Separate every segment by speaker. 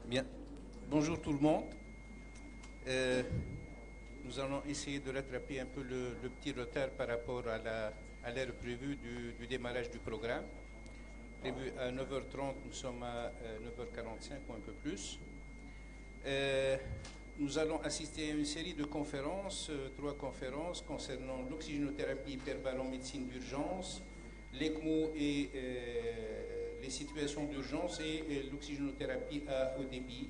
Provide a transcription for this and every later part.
Speaker 1: Bien. Bonjour tout le monde. Nous allons essayer de rattraper un peu le petit retard par rapport à l'heure prévue du démarrage du programme. Prévu à 9h30, nous sommes à 9h45 ou un peu plus. Nous allons assister à une série de conférences, 3 conférences concernant l'oxygénothérapie hyperbare en médecine d'urgence, l'ECMO et les situations d'urgence et l'oxygénothérapie à haut débit.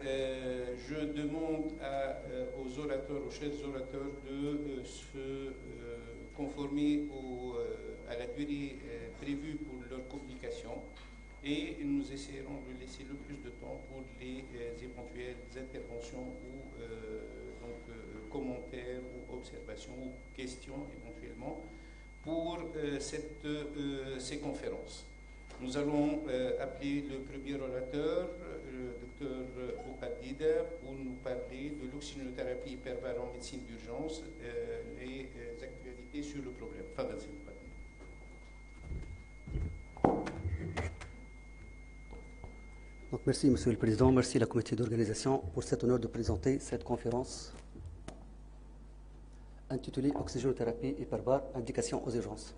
Speaker 1: Je demande aux orateurs, aux chers orateurs, de se conformer à la durée prévue pour leur communication et nous essayerons de laisser le plus de temps pour les éventuelles interventions ou commentaires ou observations ou questions éventuellement pour ces conférences. Nous allons appeler le premier orateur, le docteur Boukadida, pour nous parler de l'oxygénothérapie hyperbare en médecine d'urgence, les actualités sur le problème. Fadal, s'il vous plaît.
Speaker 2: Donc, merci, Monsieur le Président, merci à la comité d'organisation pour cet honneur de présenter cette conférence intitulée Oxygénothérapie hyperbare, indication aux urgences.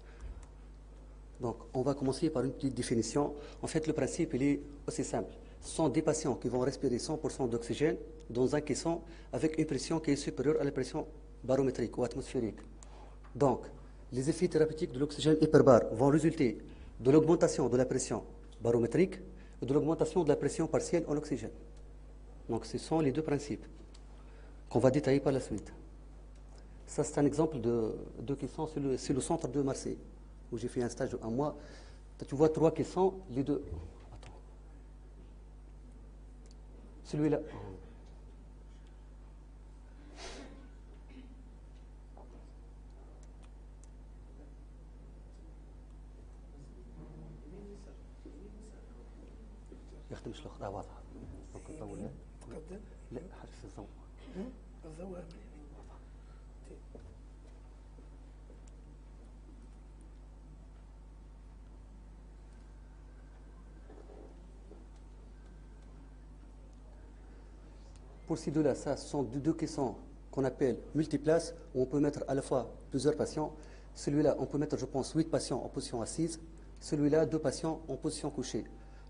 Speaker 2: Donc, on va commencer par une petite définition. En fait, le principe, il est aussi simple. Ce sont des patients qui vont respirer 100% d'oxygène dans un caisson avec une pression qui est supérieure à la pression barométrique ou atmosphérique. Donc, les effets thérapeutiques de l'oxygène hyperbare vont résulter de l'augmentation de la pression barométrique et de l'augmentation de la pression partielle en oxygène. Donc, ce sont les deux principes qu'on va détailler par la suite. Ça, c'est un exemple de caisson sur le centre de Marseille, où j'ai fait un stage de 1 mois. Tu vois 3 caissons, les deux. Attends. Celui-là. يختمش الأخضر واضحة. ممكن نطول لا حرس الضوء. الضوء. Pour ces deux-là, ça, ce sont deux caissons qu'on appelle multiplaces, où on peut mettre à la fois plusieurs patients. Celui-là, on peut mettre, je pense, 8 patients en position assise. Celui-là, 2 patients en position couchée.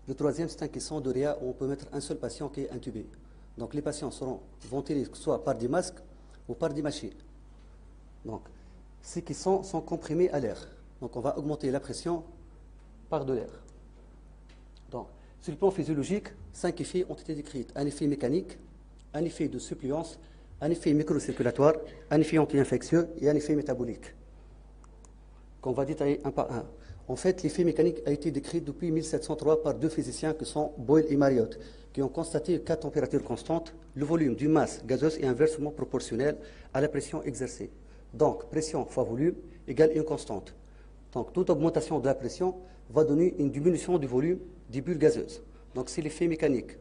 Speaker 2: Le troisième, c'est un caisson de réa où on peut mettre un seul patient qui est intubé. Donc, les patients seront ventilés soit par des masques ou par des machines. Donc, ces caissons sont comprimés à l'air. Donc, on va augmenter la pression par de l'air. Donc, sur le plan physiologique, 5 effets ont été décrits. Un effet mécanique, un effet de suppléance, un effet microcirculatoire, un effet anti-infectieux et un effet métabolique, qu'on va détailler un par un. En fait, l'effet mécanique a été décrit depuis 1703 par deux physiciens qui sont Boyle et Marriott, qui ont constaté qu'à température constante, le volume d'une masse gazeuse est inversement proportionnel à la pression exercée. Donc, pression fois volume égale une constante. Donc, toute augmentation de la pression va donner une diminution du volume des bulles gazeuses. Donc, c'est l'effet mécanique.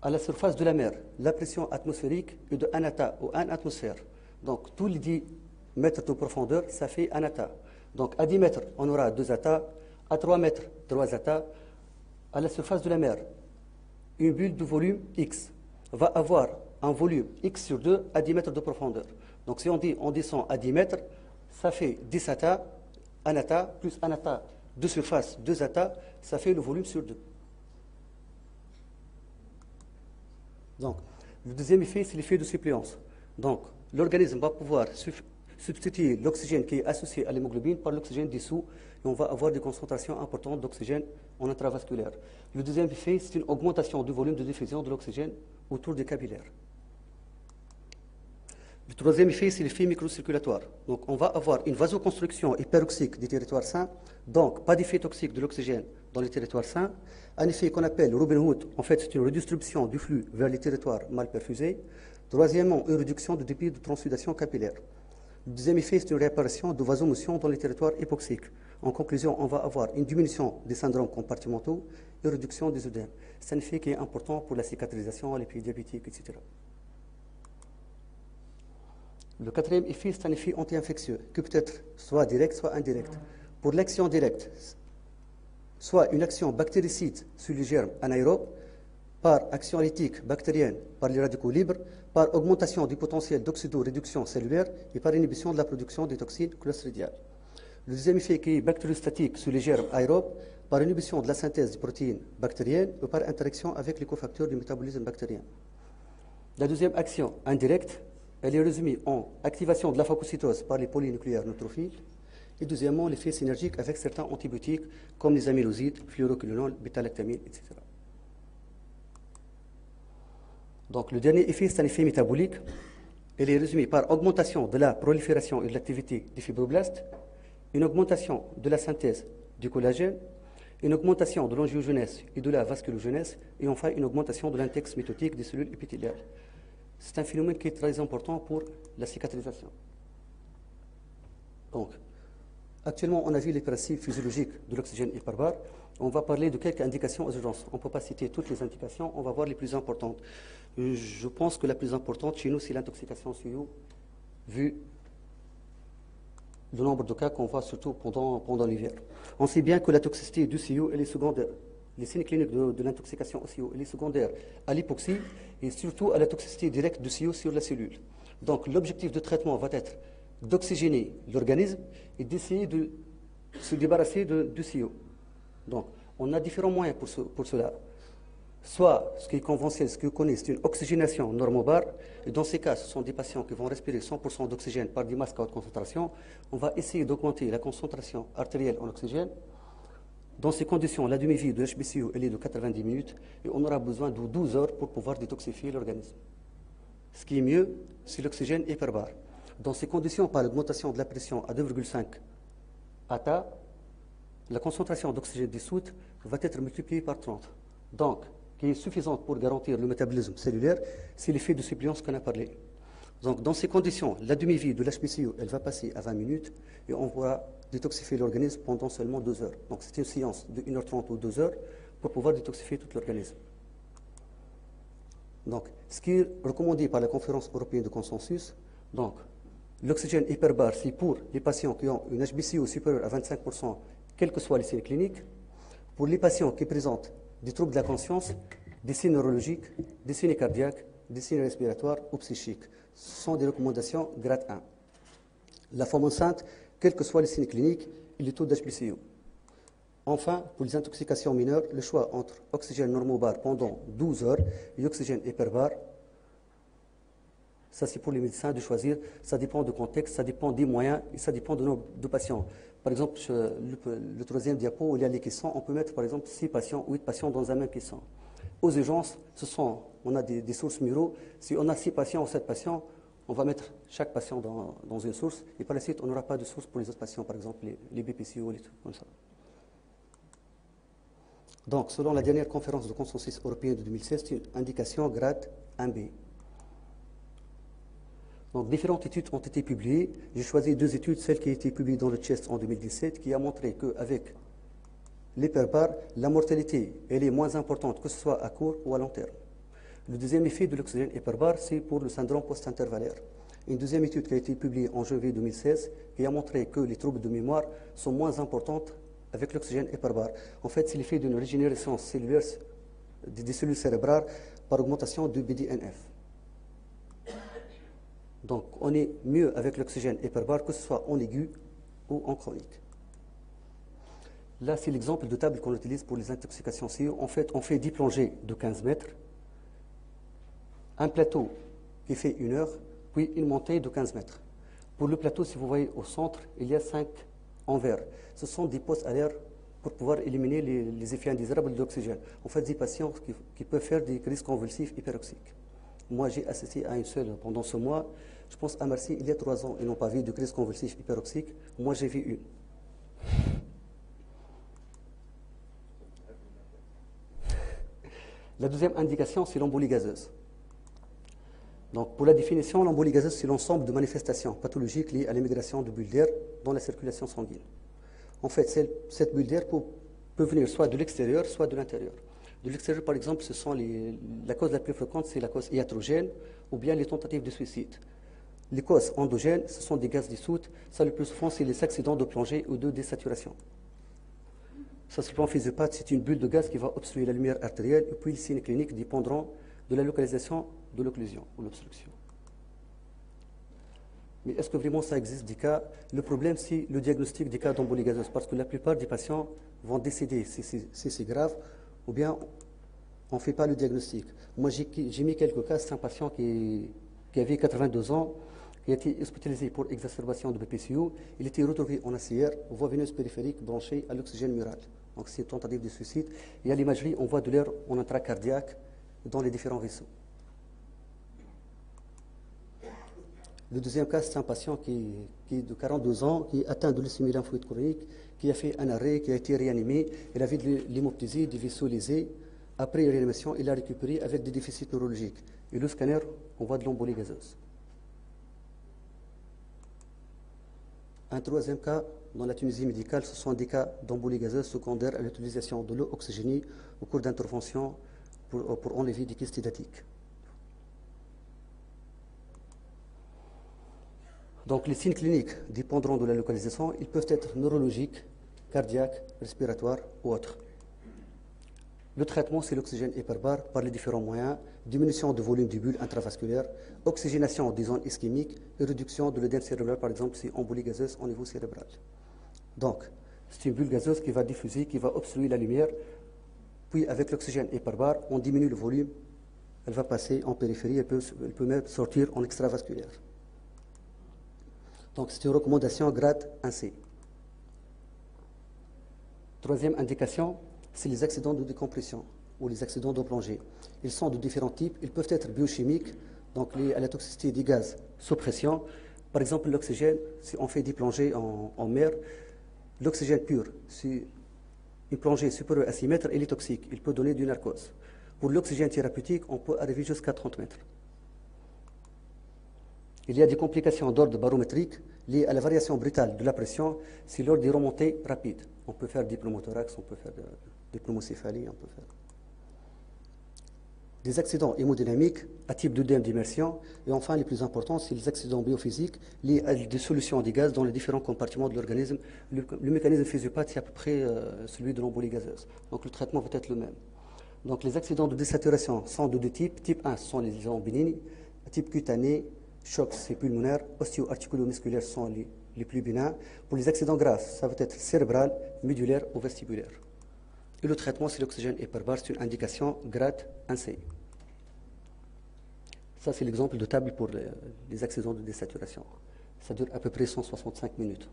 Speaker 2: À la surface de la mer, la pression atmosphérique est de 1 attas ou 1 atmosphère. Donc, tous les 10 mètres de profondeur, ça fait 1 attas. Donc, à 10 mètres, on aura 2 attas. À 3 mètres, 3 attas. À la surface de la mer, une bulle de volume X va avoir un volume X sur 2 à 10 mètres de profondeur. Donc, si on dit on descend à 10 mètres, ça fait 10 attas, 1 atta, plus 1 atta de surface, 2 attas, ça fait le volume sur 2. Donc, le deuxième effet, c'est l'effet de suppléance. Donc, l'organisme va pouvoir substituer l'oxygène qui est associé à l'hémoglobine par l'oxygène dissous et on va avoir des concentrations importantes d'oxygène en intravasculaire. Le deuxième effet, c'est une augmentation du volume de diffusion de l'oxygène autour des capillaires. Le troisième effet, c'est l'effet microcirculatoire. Donc, on va avoir une vasoconstriction hyperoxique des territoires sains, donc pas d'effet toxique de l'oxygène dans les territoires sains. Un effet qu'on appelle Robin Hood, en fait, c'est une redistribution du flux vers les territoires mal perfusés. Troisièmement, une réduction du débit de transsudation capillaire. Le deuxième effet, c'est une réparation de vasomotion dans les territoires hypoxiques. En conclusion, on va avoir une diminution des syndromes compartimentaux et une réduction des œdèmes. C'est un effet qui est important pour la cicatrisation, les pays diabétiques, etc. Le quatrième effet, c'est un effet anti-infectieux, qui peut être soit direct, soit indirect. Pour l'action directe, soit une action bactéricide sur les germes anaérobes, par action lytique bactérienne par les radicaux libres, par augmentation du potentiel d'oxydoréduction cellulaire et par inhibition de la production des toxines clostridiales. Le deuxième effet qui est bactériostatique sur les germes aérobes, par inhibition de la synthèse des protéines bactériennes ou par interaction avec les cofacteurs du métabolisme bactérien. La deuxième action indirecte, elle est résumée en activation de la phagocytose par les polynucléaires neutrophiles et deuxièmement l'effet synergique avec certains antibiotiques comme les amylosides, fluoroquinolone, bêta-lactamine, etc. Donc le dernier effet, c'est un effet métabolique. Elle est résumée par augmentation de la prolifération et de l'activité des fibroblastes, une augmentation de la synthèse du collagène, une augmentation de l'angiogenèse et de la vasculogenèse et enfin une augmentation de l'index mitotique des cellules épithéliales. C'est un phénomène qui est très important pour la cicatrisation. Donc, actuellement, on a vu les principes physiologiques de l'oxygène hyperbare. On va parler de quelques indications aux urgences. On ne peut pas citer toutes les indications, on va voir les plus importantes. Je pense que la plus importante chez nous, c'est l'intoxication CIO, vu le nombre de cas qu'on voit surtout pendant l'hiver. On sait bien que la toxicité du CIO, elle est secondaire. Les signes cliniques de l'intoxication au CIO, elle est secondaire à l'hypoxie et surtout à la toxicité directe du CIO sur la cellule. Donc l'objectif de traitement va être d'oxygéner l'organisme et d'essayer de se débarrasser du CIO. Donc on a différents moyens pour cela. Soit ce qui est conventionnel, ce qu'on connaît, c'est une oxygénation normobare. Et dans ces cas, ce sont des patients qui vont respirer 100% d'oxygène par des masques à haute concentration. On va essayer d'augmenter la concentration artérielle en oxygène. Dans ces conditions, la demi-vie de HbCO elle est de 90 minutes et on aura besoin de 12 heures pour pouvoir détoxifier l'organisme. Ce qui est mieux, c'est l'oxygène hyperbare. Dans ces conditions, par l'augmentation de la pression à 2,5 attas, la concentration d'oxygène dissoute va être multipliée par 30. Donc, qui est suffisante pour garantir le métabolisme cellulaire, c'est l'effet de suppléance qu'on a parlé. Donc, dans ces conditions, la demi-vie de l'HbCO elle va passer à 20 minutes et on va détoxifier l'organisme pendant seulement 2 heures. Donc, c'est une séance de 1h30 ou 2 heures pour pouvoir détoxifier tout l'organisme. Donc, ce qui est recommandé par la conférence européenne de consensus, donc, l'oxygène hyperbare, c'est pour les patients qui ont une HbCO supérieure à 25%, quels que soient les signes cliniques. Pour les patients qui présentent des troubles de la conscience, des signes neurologiques, des signes cardiaques, des signes respiratoires ou psychiques. Ce sont des recommandations grade 1. La femme enceinte, quels que soient les signes cliniques et les taux d'HbCO. Enfin, pour les intoxications mineures, le choix entre oxygène normobare pendant 12 heures et oxygène hyperbare, ça c'est pour les médecins de choisir, ça dépend du contexte, ça dépend des moyens et ça dépend du nombre de patients. Par exemple, le troisième diapo, où il y a les caissons, on peut mettre par exemple 6 patients ou 8 patients dans un même caisson. Aux urgences, on a des sources muraux, si on a 6 patients ou 7 patients, on va mettre chaque patient dans une source, et par la suite, on n'aura pas de source pour les autres patients, par exemple les BPCO, les trucs comme ça. Donc, selon la dernière conférence de consensus européen de 2016, c'est une indication grade 1B. Donc, différentes études ont été publiées. J'ai choisi 2 études, celle qui a été publiée dans le CHEST en 2017, qui a montré qu'avec l'hyperbare, la mortalité elle est moins importante, que ce soit à court ou à long terme. Le deuxième effet de l'oxygène hyperbare, c'est pour le syndrome post-intervallaire. Une deuxième étude qui a été publiée en janvier 2016, qui a montré que les troubles de mémoire sont moins importants avec l'oxygène hyperbare. En fait, c'est l'effet d'une régénérescence cellulaire des cellules cérébrales par augmentation du BDNF. Donc, on est mieux avec l'oxygène hyperbare, que ce soit en aigu ou en chronique. Là, c'est l'exemple de table qu'on utilise pour les intoxications CO. En fait, on fait 10 plongées de 15 mètres, un plateau qui fait 1 heure, puis une montée de 15 mètres. Pour le plateau, si vous voyez au centre, il y a 5 en vert. Ce sont des postes à l'air pour pouvoir éliminer les effets indésirables de l'oxygène. En fait, des patients qui peuvent faire des crises convulsives hyperoxiques. Moi, j'ai assisté à une seule pendant ce mois. Je pense à Marseille, il y a 3 ans, ils n'ont pas vu de crise convulsive hyperoxique. Moi, j'ai vu une. La deuxième indication, c'est l'embolie gazeuse. Donc, pour la définition, l'embolie gazeuse, c'est l'ensemble de manifestations pathologiques liées à l'émigration de bulles d'air dans la circulation sanguine. En fait, cette bulle d'air peut venir soit de l'extérieur, soit de l'intérieur. De l'extérieur, par exemple, la cause la plus fréquente, c'est la cause iatrogène ou bien les tentatives de suicide. Les causes endogènes, ce sont des gaz dissoutes. Ça, le plus souvent, c'est les accidents de plongée ou de désaturation. Ça, sur le plan physiopathe, c'est une bulle de gaz qui va obstruer la lumière artérielle, et puis les signes cliniques dépendront de la localisation de l'occlusion ou l'obstruction. Mais est-ce que vraiment ça existe des cas? Le problème, c'est le diagnostic des cas d'embolie gazeuse, parce que la plupart des patients vont décéder si c'est grave, ou bien on ne fait pas le diagnostic. Moi, j'ai mis quelques cas. C'est un patient qui avait 82 ans, qui a été hospitalisé pour exacerbation de BPCO. Il était retrouvé en ACR, voie veineuse périphérique branchée à l'oxygène mural. Donc, c'est une tentative de suicide. Et à l'imagerie, on voit de l'air en intracardiaque dans les différents vaisseaux. Le deuxième cas, c'est un patient qui est de 42 ans, qui est atteint de leucémie lymphoïde chronique, qui a fait un arrêt, qui a été réanimé. Il avait de l'hémoptysie, des vaisseaux lésés. Après réanimation, il a récupéré avec des déficits neurologiques. Et le scanner, on voit de l'embolie gazeuse. Un troisième cas, dans la Tunisie médicale, ce sont des cas d'embolie gazeuse secondaire à l'utilisation de l'eau oxygénée au cours d'intervention pour enlever des kystes hydatiques. Donc, les signes cliniques dépendront de la localisation. Ils peuvent être neurologiques, cardiaques, respiratoires ou autres. Le traitement, c'est l'oxygène hyperbare par les différents moyens, diminution de volume du bulle intravasculaire, oxygénation des zones ischémiques et réduction de l'œdème cérébral, par exemple, c'est embolie gazeuse au niveau cérébral. Donc, c'est une bulle gazeuse qui va diffuser, qui va obstruer la lumière, puis avec l'oxygène hyperbare, on diminue le volume, elle va passer en périphérie, elle peut même sortir en extravasculaire. Donc, c'est une recommandation grade 1C. Troisième indication, c'est les accidents de décompression ou les accidents de plongée. Ils sont de différents types. Ils peuvent être biochimiques, donc liés à la toxicité des gaz sous pression. Par exemple, l'oxygène, si on fait des plongées en mer, l'oxygène pur, si une plongée supérieure à 6 mètres, elle est toxique. Il peut donner du narcose. Pour l'oxygène thérapeutique, on peut arriver jusqu'à 30 mètres. Il y a des complications d'ordre barométrique liées à la variation brutale de la pression, c'est lors des remontées rapides. On peut faire des pneumothorax, on peut faire des pneumocéphalies, on peut faire des accidents hémodynamiques à type d'œdème d'immersion. Et enfin, les plus importants, c'est les accidents biophysiques liés à des solutions des gaz dans les différents compartiments de l'organisme. Le mécanisme physiopathe, c'est à peu près celui de l'embolie gazeuse. Donc le traitement va être le même. Donc les accidents de désaturation sont de 2 types. Type 1, ce sont les lésions bénignes. Type cutané, choc, c'est pulmonaire. Osteo-articulo-musculaires sont les plus bénins. Pour les accidents graves, ça va être cérébral, médulaire ou vestibulaire. Et le traitement, c'est l'oxygène hyperbare, c'est une indication grade 1C. Ça, c'est l'exemple de table pour les accidents de désaturation. Ça dure à peu près 165 minutes.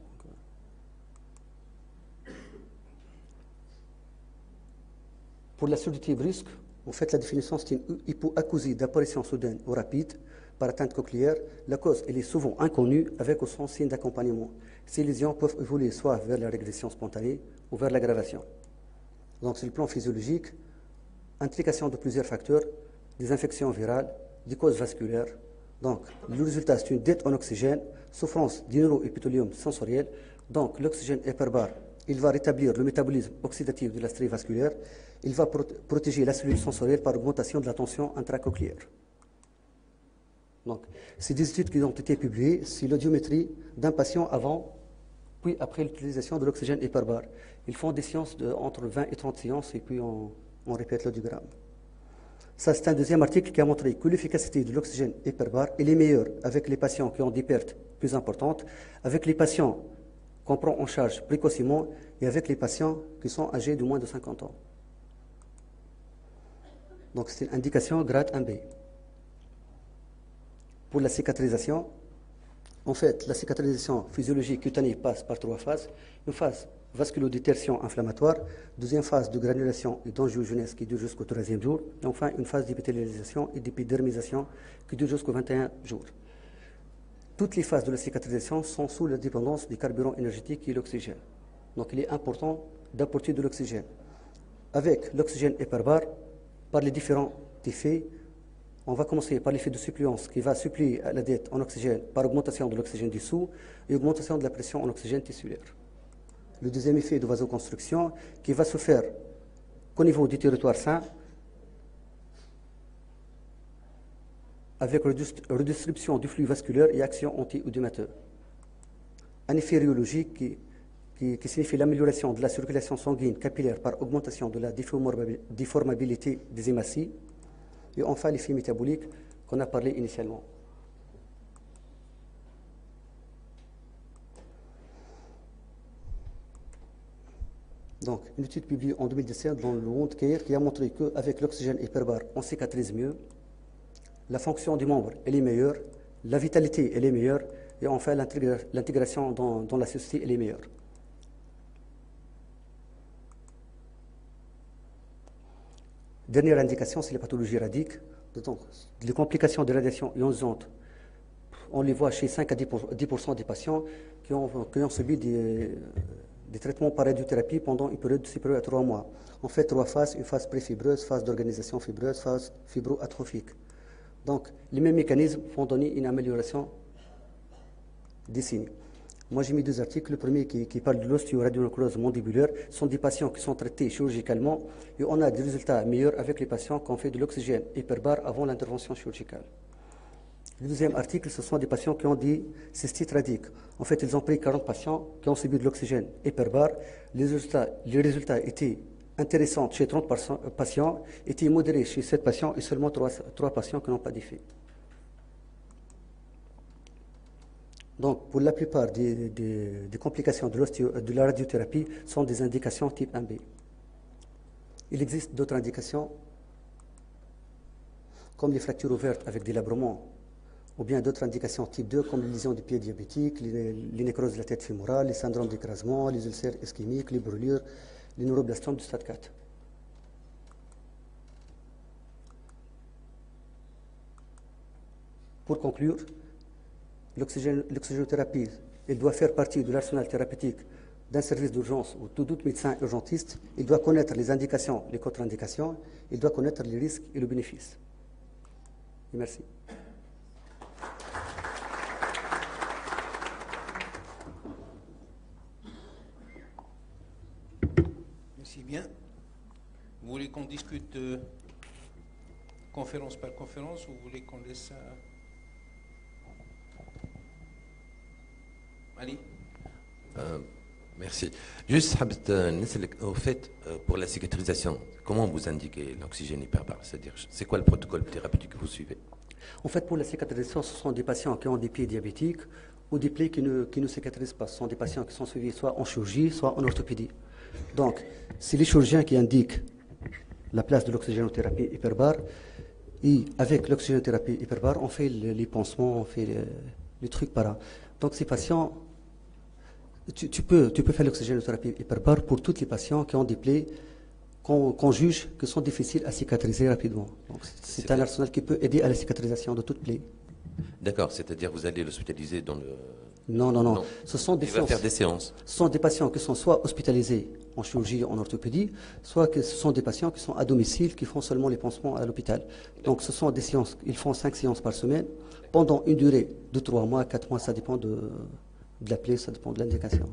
Speaker 2: Pour la surdité brusque, en fait, la définition, c'est une hypoacousie d'apparition soudaine ou rapide par atteinte cochléaire, la cause elle est souvent inconnue avec ou sans signe d'accompagnement. Ces lésions peuvent évoluer soit vers la régression spontanée ou vers l'aggravation. Donc sur le plan physiologique, implication de plusieurs facteurs, des infections virales, des causes vasculaires. Donc le résultat c'est une dette en oxygène, souffrance du neuroépithélium sensoriel. Donc l'oxygène hyperbare, il va rétablir le métabolisme oxydatif de la strie vasculaire, il va protéger la cellule sensorielle par augmentation de la tension intracochléaire. Donc, c'est des études qui ont été publiées sur l'audiométrie d'un patient avant, puis après l'utilisation de l'oxygène hyperbare. Ils font des séances entre 20 et 30 séances et puis on répète l'audiogramme. Ça, c'est un deuxième article qui a montré que l'efficacité de l'oxygène hyperbare est meilleure avec les patients qui ont des pertes plus importantes, avec les patients qu'on prend en charge précocement et avec les patients qui sont âgés de moins de 50 ans. Donc, c'est une indication grade 1B. Pour la cicatrisation, en fait, la cicatrisation physiologique cutanée passe par 3 phases. Une phase vasculodétertion inflammatoire, deuxième phase de granulation et d'angiogenèse qui dure jusqu'au 3e jour, et enfin une phase d'épithélialisation et d'épidermisation qui dure jusqu'au 21 jours. Toutes les phases de la cicatrisation sont sous la dépendance du carburant énergétique qui est l'oxygène. Donc il est important d'apporter de l'oxygène. Avec l'oxygène hyperbare, par les différents effets, on va commencer par l'effet de suppléance qui va suppléer la dette en oxygène par augmentation de l'oxygène dissous et augmentation de la pression en oxygène tissulaire. Le deuxième effet de vasoconstriction qui va se faire qu'au niveau du territoire sain avec redistribution du flux vasculaire et action anti-œdémateur. Un effet rhéologique qui signifie l'amélioration de la circulation sanguine capillaire par augmentation de la déformabilité des hématies. Et enfin, l'effet métabolique qu'on a parlé initialement. Donc, une étude publiée en 2017 dans le Wound Care qui a montré qu'avec l'oxygène hyperbare, on cicatrise mieux, la fonction du membre elle est meilleure, la vitalité elle est meilleure, et enfin l'intégration dans la société elle est meilleure. Dernière indication, c'est les pathologies radiques. Donc, les complications des radiations ionissantes, on les voit chez 5 à 10% des patients qui ont subi des traitements par radiothérapie pendant une période supérieure à 3 mois. En fait, 3 phases, une phase préfibreuse, phase d'organisation fibreuse, phase fibroatrophique. Donc, les mêmes mécanismes vont donner une amélioration des signes. Moi, j'ai mis 2 articles. Le premier qui parle de l'ostéoradionécrose mandibulaire sont des patients qui sont traités chirurgicalement et on a des résultats meilleurs avec les patients qui ont fait de l'oxygène hyperbare avant l'intervention chirurgicale. Le deuxième article, ce sont des patients qui ont des cystites radiques. En fait, ils ont pris 40 patients qui ont subi de l'oxygène hyperbare. Les résultats étaient intéressants chez 30 patients, étaient modérés chez 7 patients et seulement 3 patients qui n'ont pas d'effet. Donc, pour la plupart des complications de la radiothérapie sont des indications type 1B. Il existe d'autres indications, comme les fractures ouvertes avec délabrement, ou bien d'autres indications type 2, comme les lésions du pied diabétique, les nécroses de la tête fémorale, les syndromes d'écrasement, les ulcères ischémiques, les brûlures, les neuroblastomes du stade 4. Pour conclure, l'oxygénothérapie, elle doit faire partie de l'arsenal thérapeutique d'un service d'urgence ou tout médecin urgentiste. Il doit connaître les indications, les contre-indications, il doit connaître les risques et le bénéfice. Et merci.
Speaker 1: Merci bien. Vous voulez qu'on discute conférence par conférence ou vous voulez qu'on laisse ça... Ali.
Speaker 3: Merci. Juste, au fait, pour la cicatrisation, comment vous indiquez l'oxygène hyperbare? C'est-à-dire, c'est quoi le protocole thérapeutique que vous suivez?
Speaker 2: En fait, pour la cicatrisation, ce sont des patients qui ont des pieds diabétiques ou des plaies qui ne cicatrisent pas. Ce sont des patients qui sont suivis soit en chirurgie, soit en orthopédie. Donc, c'est les chirurgiens qui indiquent la place de l'oxygénothérapie hyperbare. Et avec l'oxygénothérapie hyperbare, on fait les pansements, on fait les trucs par là. Donc, ces patients... Tu peux faire l'oxygénothérapie hyperbare pour tous les patients qui ont des plaies qu'on juge que sont difficiles à cicatriser rapidement. Donc, c'est un arsenal qui peut aider à la cicatrisation de toute plaie.
Speaker 3: D'accord, c'est-à-dire vous allez l'hospitaliser dans le...
Speaker 2: Non, non, non.
Speaker 3: Non.
Speaker 2: Ce sont des
Speaker 3: Il va
Speaker 2: séances.
Speaker 3: faire des séances.
Speaker 2: Ce sont des patients qui sont soit hospitalisés en chirurgie, en orthopédie, soit que ce sont des patients qui sont à domicile, qui font seulement les pansements à l'hôpital. Donc ce sont des séances, ils font 5 séances par semaine, pendant une durée de 3 mois, 4 mois, ça dépend de la plaie, ça dépend de l'indication.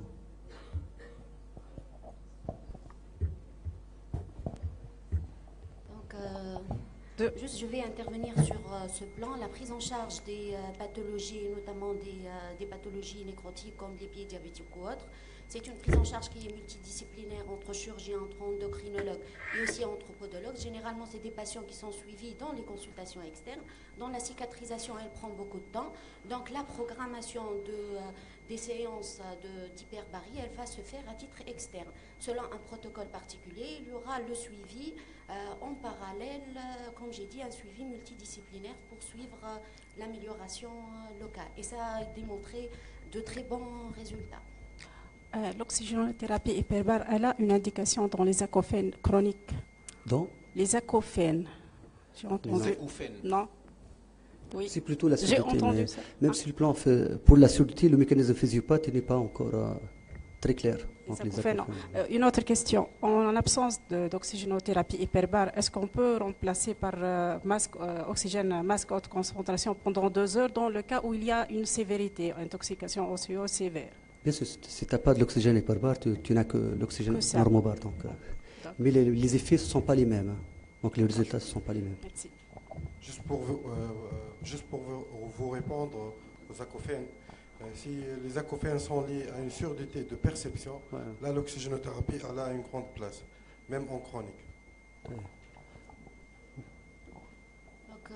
Speaker 4: Juste, je vais intervenir sur ce plan. La prise en charge des pathologies, notamment des pathologies nécrotiques comme les pieds diabétiques ou autres, c'est une prise en charge qui est multidisciplinaire entre chirurgiens, entre endocrinologues et aussi entre podologues. Généralement, c'est des patients qui sont suivis dans les consultations externes. Dans la cicatrisation, elle prend beaucoup de temps. Donc, la programmation des séances d'hyperbarie, elle va se faire à titre externe. Selon un protocole particulier, il y aura le suivi en parallèle, comme j'ai dit, un suivi multidisciplinaire pour suivre l'amélioration locale. Et ça a démontré de très bons résultats.
Speaker 5: L'oxygénothérapie hyperbare, elle a une indication dans les acouphènes chroniques.
Speaker 2: Donc,
Speaker 5: Les acouphènes. J'ai entendu.
Speaker 1: Les acouphènes.
Speaker 5: Non. Oui.
Speaker 2: c'est plutôt la surdité.
Speaker 5: J'ai entendu
Speaker 2: Mais
Speaker 5: ça.
Speaker 2: même si le plan fait, pour la surdité, le mécanisme physiopathe n'est pas encore très clair. Donc,
Speaker 5: Les
Speaker 2: les
Speaker 5: acouphènes, non.
Speaker 2: acouphènes.
Speaker 5: Une autre question. En absence d'oxygénothérapie hyperbare, est-ce qu'on peut remplacer par oxygène masque haute concentration pendant 2 heures dans le cas où il y a une sévérité, intoxication osseuse sévère?
Speaker 2: Bien sûr, si tu n'as pas de l'oxygène hyperbare, tu n'as que l'oxygène
Speaker 5: Que ça.
Speaker 2: normobare. Donc, mais les effets, ce ne sont pas les mêmes. Hein. Donc les résultats, ce ne sont pas les mêmes.
Speaker 5: Merci.
Speaker 6: Juste pour vous répondre aux acouphènes, si les acouphènes sont liés à une surdité de perception,
Speaker 2: Ouais.
Speaker 6: là l'oxygénothérapie elle a une grande place, même en chronique.
Speaker 4: Donc,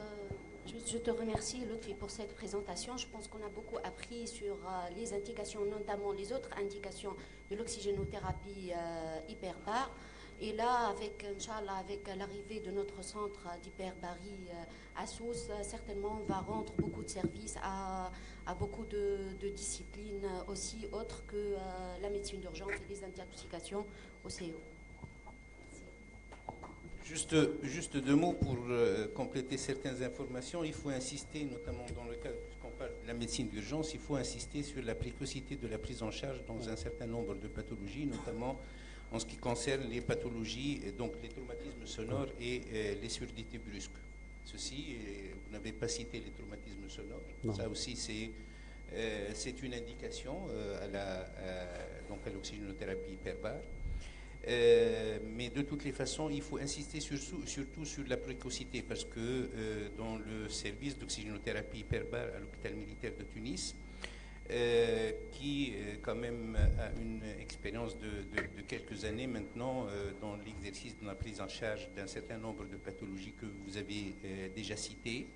Speaker 4: je te remercie, Lotfi, pour cette présentation. Je pense qu'on a beaucoup appris sur les indications, notamment les autres indications de l'oxygénothérapie hyperbare. Et là, Inch'Allah, avec l'arrivée de notre centre d'hyperbarie à Sousse, certainement, on va rendre beaucoup de services à beaucoup de disciplines aussi autres que la médecine d'urgence et les intoxications au CO.
Speaker 1: Juste 2 mots pour compléter certaines informations. Il faut insister, notamment dans le cas, puisqu'on parle de la médecine d'urgence, il faut insister sur la précocité de la prise en charge dans un certain nombre de pathologies, notamment en ce qui concerne les pathologies, donc les traumatismes sonores et les surdités brusques. Ceci, vous n'avez pas cité les traumatismes sonores.
Speaker 2: Non.
Speaker 1: Ça aussi, c'est une indication donc à l'oxygénothérapie hyperbare. Mais de toutes les façons, il faut insister surtout sur la précocité, parce que dans le service d'oxygénothérapie hyperbare à l'hôpital militaire de Tunis, qui quand même a une expérience de quelques années maintenant dans l'exercice de la prise en charge d'un certain nombre de pathologies que vous avez déjà citées.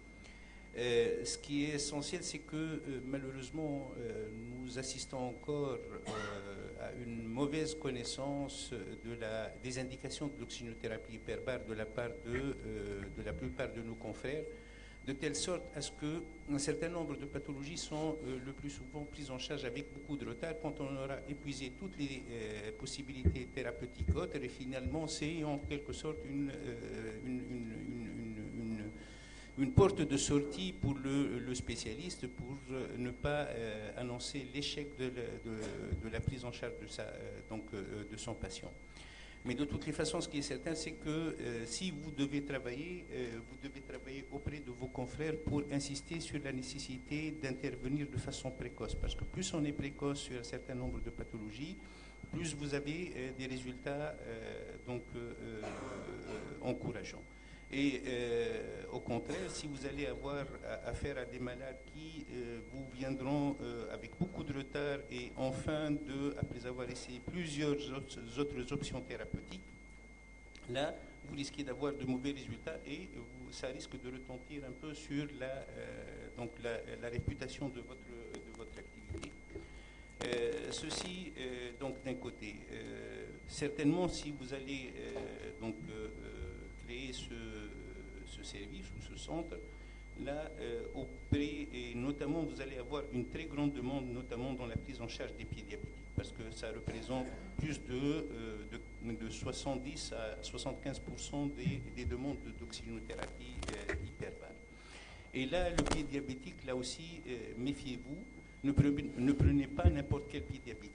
Speaker 1: Ce qui est essentiel, c'est que malheureusement, nous assistons encore à une mauvaise connaissance des indications de l'oxygénothérapie hyperbare de la part de la plupart de nos confrères, de telle sorte à ce qu'un certain nombre de pathologies sont le plus souvent prises en charge avec beaucoup de retard quand on aura épuisé toutes les possibilités thérapeutiques autres, et finalement c'est en quelque sorte une porte de sortie pour le spécialiste pour ne pas annoncer l'échec de la prise en charge de son patient. Mais de toutes les façons, ce qui est certain, c'est que si vous devez travailler auprès de vos confrères pour insister sur la nécessité d'intervenir de façon précoce. Parce que plus on est précoce sur un certain nombre de pathologies, plus vous avez des résultats encourageants. Et au contraire, si vous allez avoir affaire à des malades qui vous viendront avec beaucoup de retard et après avoir essayé plusieurs autres options thérapeutiques, là, vous risquez d'avoir de mauvais résultats et ça risque de retentir un peu sur la réputation de votre activité. Ceci, donc, d'un côté. Certainement, si vous allez créer ce service ou ce centre, là, et notamment, vous allez avoir une très grande demande, notamment dans la prise en charge des pieds diabétiques, parce que ça représente plus de 70 à 75% des demandes d'oxygénothérapie hyperbare. Et là, le pied diabétique, là aussi, méfiez-vous, ne prenez pas n'importe quel pied diabétique.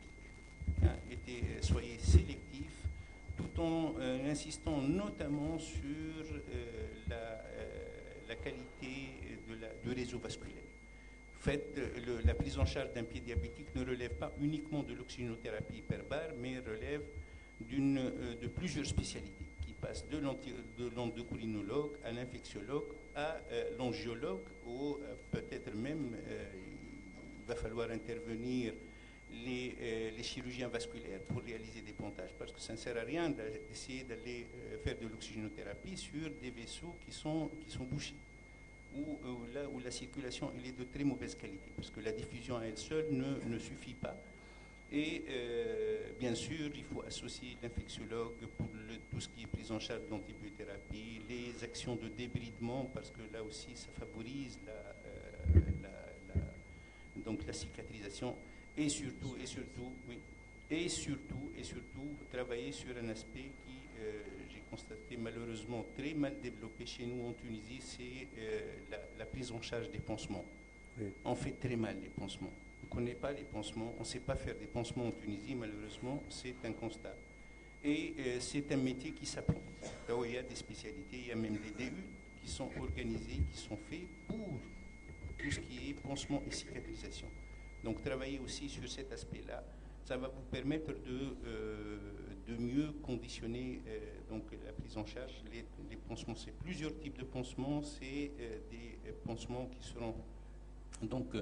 Speaker 1: Hein, soyez sélectif, tout en insistant notamment sur la qualité du réseau vasculaire. La prise en charge d'un pied diabétique ne relève pas uniquement de l'oxygénothérapie hyperbare, mais relève de plusieurs spécialités qui passent de l'endocrinologue à l'infectiologue à l'angiologue, ou peut-être même il va falloir intervenir les chirurgiens vasculaires pour réaliser des pontages, parce que ça ne sert à rien d'essayer d'aller faire de l'oxygénothérapie sur des vaisseaux qui sont bouchés, ou là où la circulation elle est de très mauvaise qualité, parce que la diffusion à elle seule ne suffit pas. Et bien sûr, il faut associer l'infectiologue pour tout ce qui est prise en charge de l'antibiothérapie, les actions de débridement, parce que là aussi, ça favorise donc la cicatrisation. Et surtout, travailler sur un aspect qui, j'ai constaté malheureusement très mal développé chez nous en Tunisie, c'est la prise en charge des pansements. Oui. On fait très mal les pansements. On ne connaît pas les pansements, on ne sait pas faire des pansements en Tunisie, malheureusement, c'est un constat. Et c'est un métier qui s'apprend. Là où il y a des spécialités, il y a même des DU qui sont organisés, qui sont faits pour tout ce qui est pansement et cicatrisation. Donc travailler aussi sur cet aspect-là, ça va vous permettre de mieux conditionner donc la prise en charge. Les pansements, c'est plusieurs types de pansements, c'est des pansements qui seront donc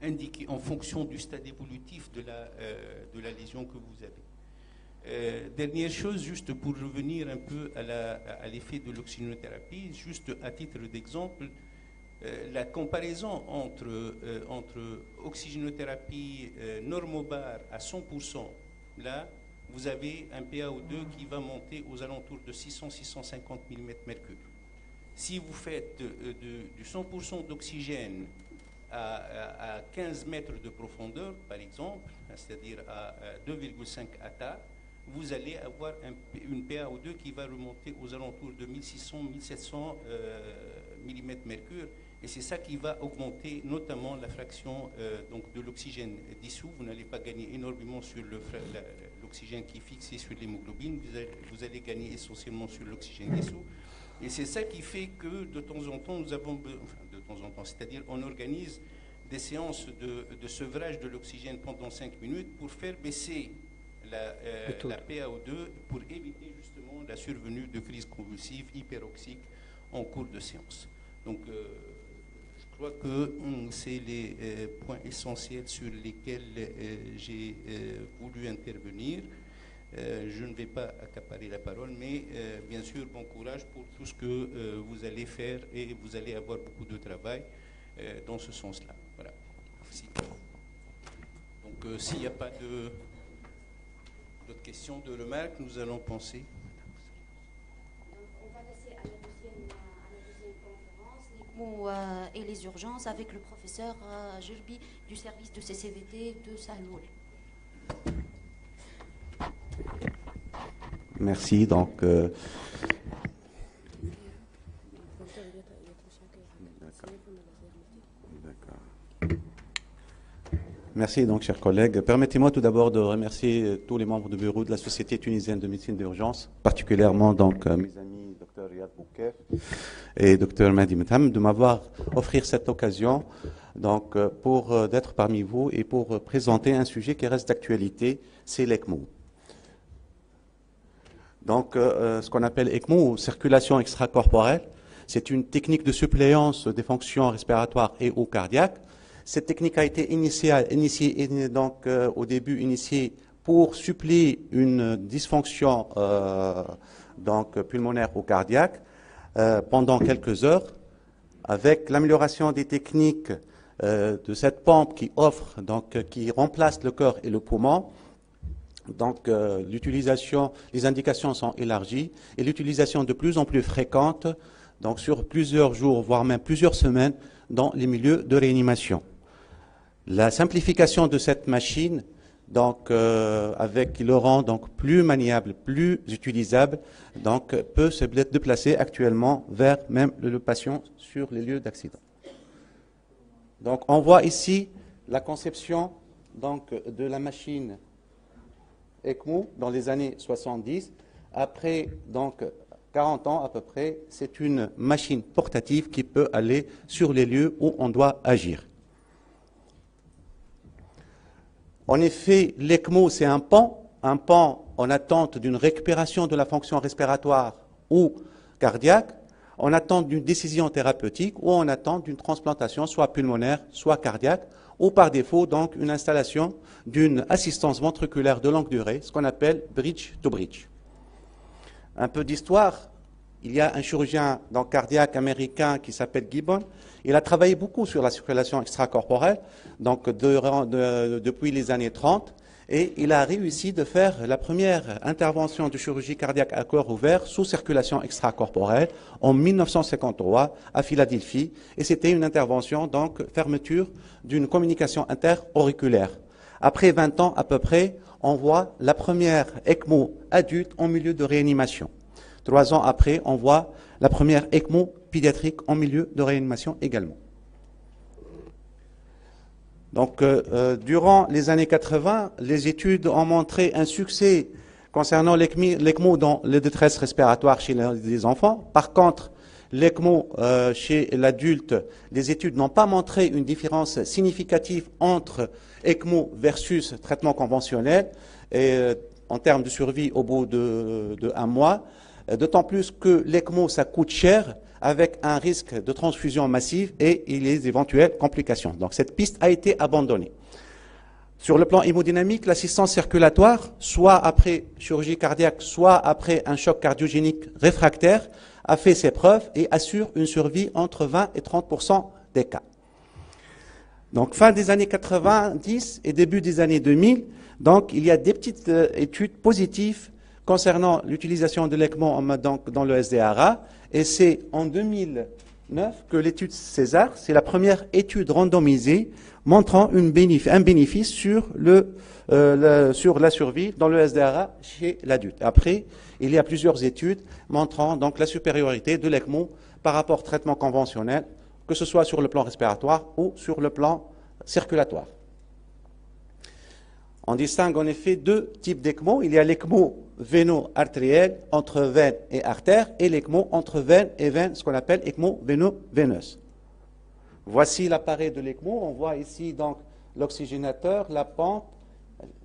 Speaker 1: indiqués en fonction du stade évolutif de la lésion que vous avez. Dernière chose, juste pour revenir un peu à l'effet de l'oxygénothérapie, juste à titre d'exemple, la comparaison entre oxygénothérapie normobar à 100%, là, vous avez un PaO2 qui va monter aux alentours de 600-650 mm3. Si vous faites du 100% d'oxygène à 15 mètres de profondeur, par exemple, c'est-à-dire à 2,5 attar, vous allez avoir une PaO2 qui va remonter aux alentours de 1600-1700 mm3. Et c'est ça qui va augmenter notamment la fraction donc de l'oxygène dissous. Vous n'allez pas gagner énormément sur l'oxygène qui est fixé sur l'hémoglobine. Vous allez gagner essentiellement sur l'oxygène dissous. Et c'est ça qui fait que de temps en temps, nous avons, c'est-à-dire on organise des séances de sevrage de l'oxygène pendant 5 minutes pour faire baisser la PaO2 pour éviter justement la survenue de crises convulsives hyperoxiques en cours de séance. Donc, je crois que c'est les points essentiels sur lesquels j'ai voulu intervenir. Je ne vais pas accaparer la parole, mais bien sûr, bon courage pour tout ce que vous allez faire, et vous allez avoir beaucoup de travail dans ce sens-là. Voilà. Merci. Donc, s'il n'y a pas d'autres questions, de remarques, nous allons penser.
Speaker 4: On va passer à la deuxième conférence, et les urgences, avec le professeur Gerbi du service de CCVT de Saloul.
Speaker 7: Merci. Donc, merci, donc, chers collègues. Permettez-moi tout d'abord de remercier tous les membres du bureau de la Société tunisienne de médecine d'urgence, particulièrement donc mes amis Dr Riyad Boukef et Dr Mahdi Metham, de m'avoir offert cette occasion donc, pour d'être parmi vous et pour présenter un sujet qui reste d'actualité, c'est l'ECMO. Donc, ce qu'on appelle ECMO, circulation extracorporelle, c'est une technique de suppléance des fonctions respiratoires et ou cardiaques. Cette technique a été initiée donc, au début initiée pour suppléer une dysfonction donc, pulmonaire ou cardiaque pendant quelques heures. Avec l'amélioration des techniques de cette pompe qui offre, donc, qui remplace le cœur et le poumon, donc les indications sont élargies et l'utilisation de plus en plus fréquente, donc sur plusieurs jours, voire même plusieurs semaines, dans les milieux de réanimation. La simplification de cette machine, donc qui le rend donc plus maniable, plus utilisable, donc peut se déplacer actuellement vers même le patient sur les lieux d'accident. Donc, on voit ici la conception donc, de la machine ECMO dans les années 70. Après donc, 40 ans à peu près, c'est une machine portative qui peut aller sur les lieux où on doit agir. En effet, l'ECMO, c'est un pan en attente d'une récupération de la fonction respiratoire ou cardiaque, en attente d'une décision thérapeutique ou en attente d'une transplantation, soit pulmonaire, soit cardiaque, ou par défaut, donc, une installation d'une assistance ventriculaire de longue durée, ce qu'on appelle bridge-to-bridge. Un peu d'histoire. Il y a un chirurgien donc, cardiaque américain qui s'appelle Gibbon. Il a travaillé beaucoup sur la circulation extracorporelle, donc depuis les années 30, et il a réussi de faire la première intervention de chirurgie cardiaque à cœur ouvert sous circulation extracorporelle en 1953 à Philadelphie, et c'était une intervention, donc fermeture d'une communication interauriculaire. Après 20 ans à peu près, on voit la première ECMO adulte en milieu de réanimation. 3 ans après, on voit la première ECMO pédiatrique en milieu de réanimation également. Donc, durant les années 80, les études ont montré un succès concernant l'ECMO dans les détresses respiratoires chez les enfants. Par contre, l'ECMO chez l'adulte, les études n'ont pas montré une différence significative entre ECMO versus traitement conventionnel et, en termes de survie au bout de 1 mois. D'autant plus que l'ECMO, ça coûte cher avec un risque de transfusion massive et les éventuelles complications. Donc cette piste a été abandonnée. Sur le plan hémodynamique, l'assistance circulatoire, soit après chirurgie cardiaque, soit après un choc cardiogénique réfractaire, a fait ses preuves et assure une survie entre 20 et 30% des cas. Donc fin des années 90 et début des années 2000, donc il y a des petites études positives concernant l'utilisation de l'ECMO dans le SDRA, et c'est en 2009 que l'étude César, c'est la première étude randomisée montrant un bénéfice sur la survie dans le SDRA chez l'adulte. Après, il y a plusieurs études montrant donc la supériorité de l'ECMO par rapport au traitement conventionnel, que ce soit sur le plan respiratoire ou sur le plan circulatoire. On distingue en effet 2 types d'ECMO. Il y a l'ECMO véno-artériel entre veine et artère et l'ECMO entre veine et veine, ce qu'on appelle ECMO véno-veineuse. Voici l'appareil de l'ECMO. On voit ici donc l'oxygénateur, la pompe,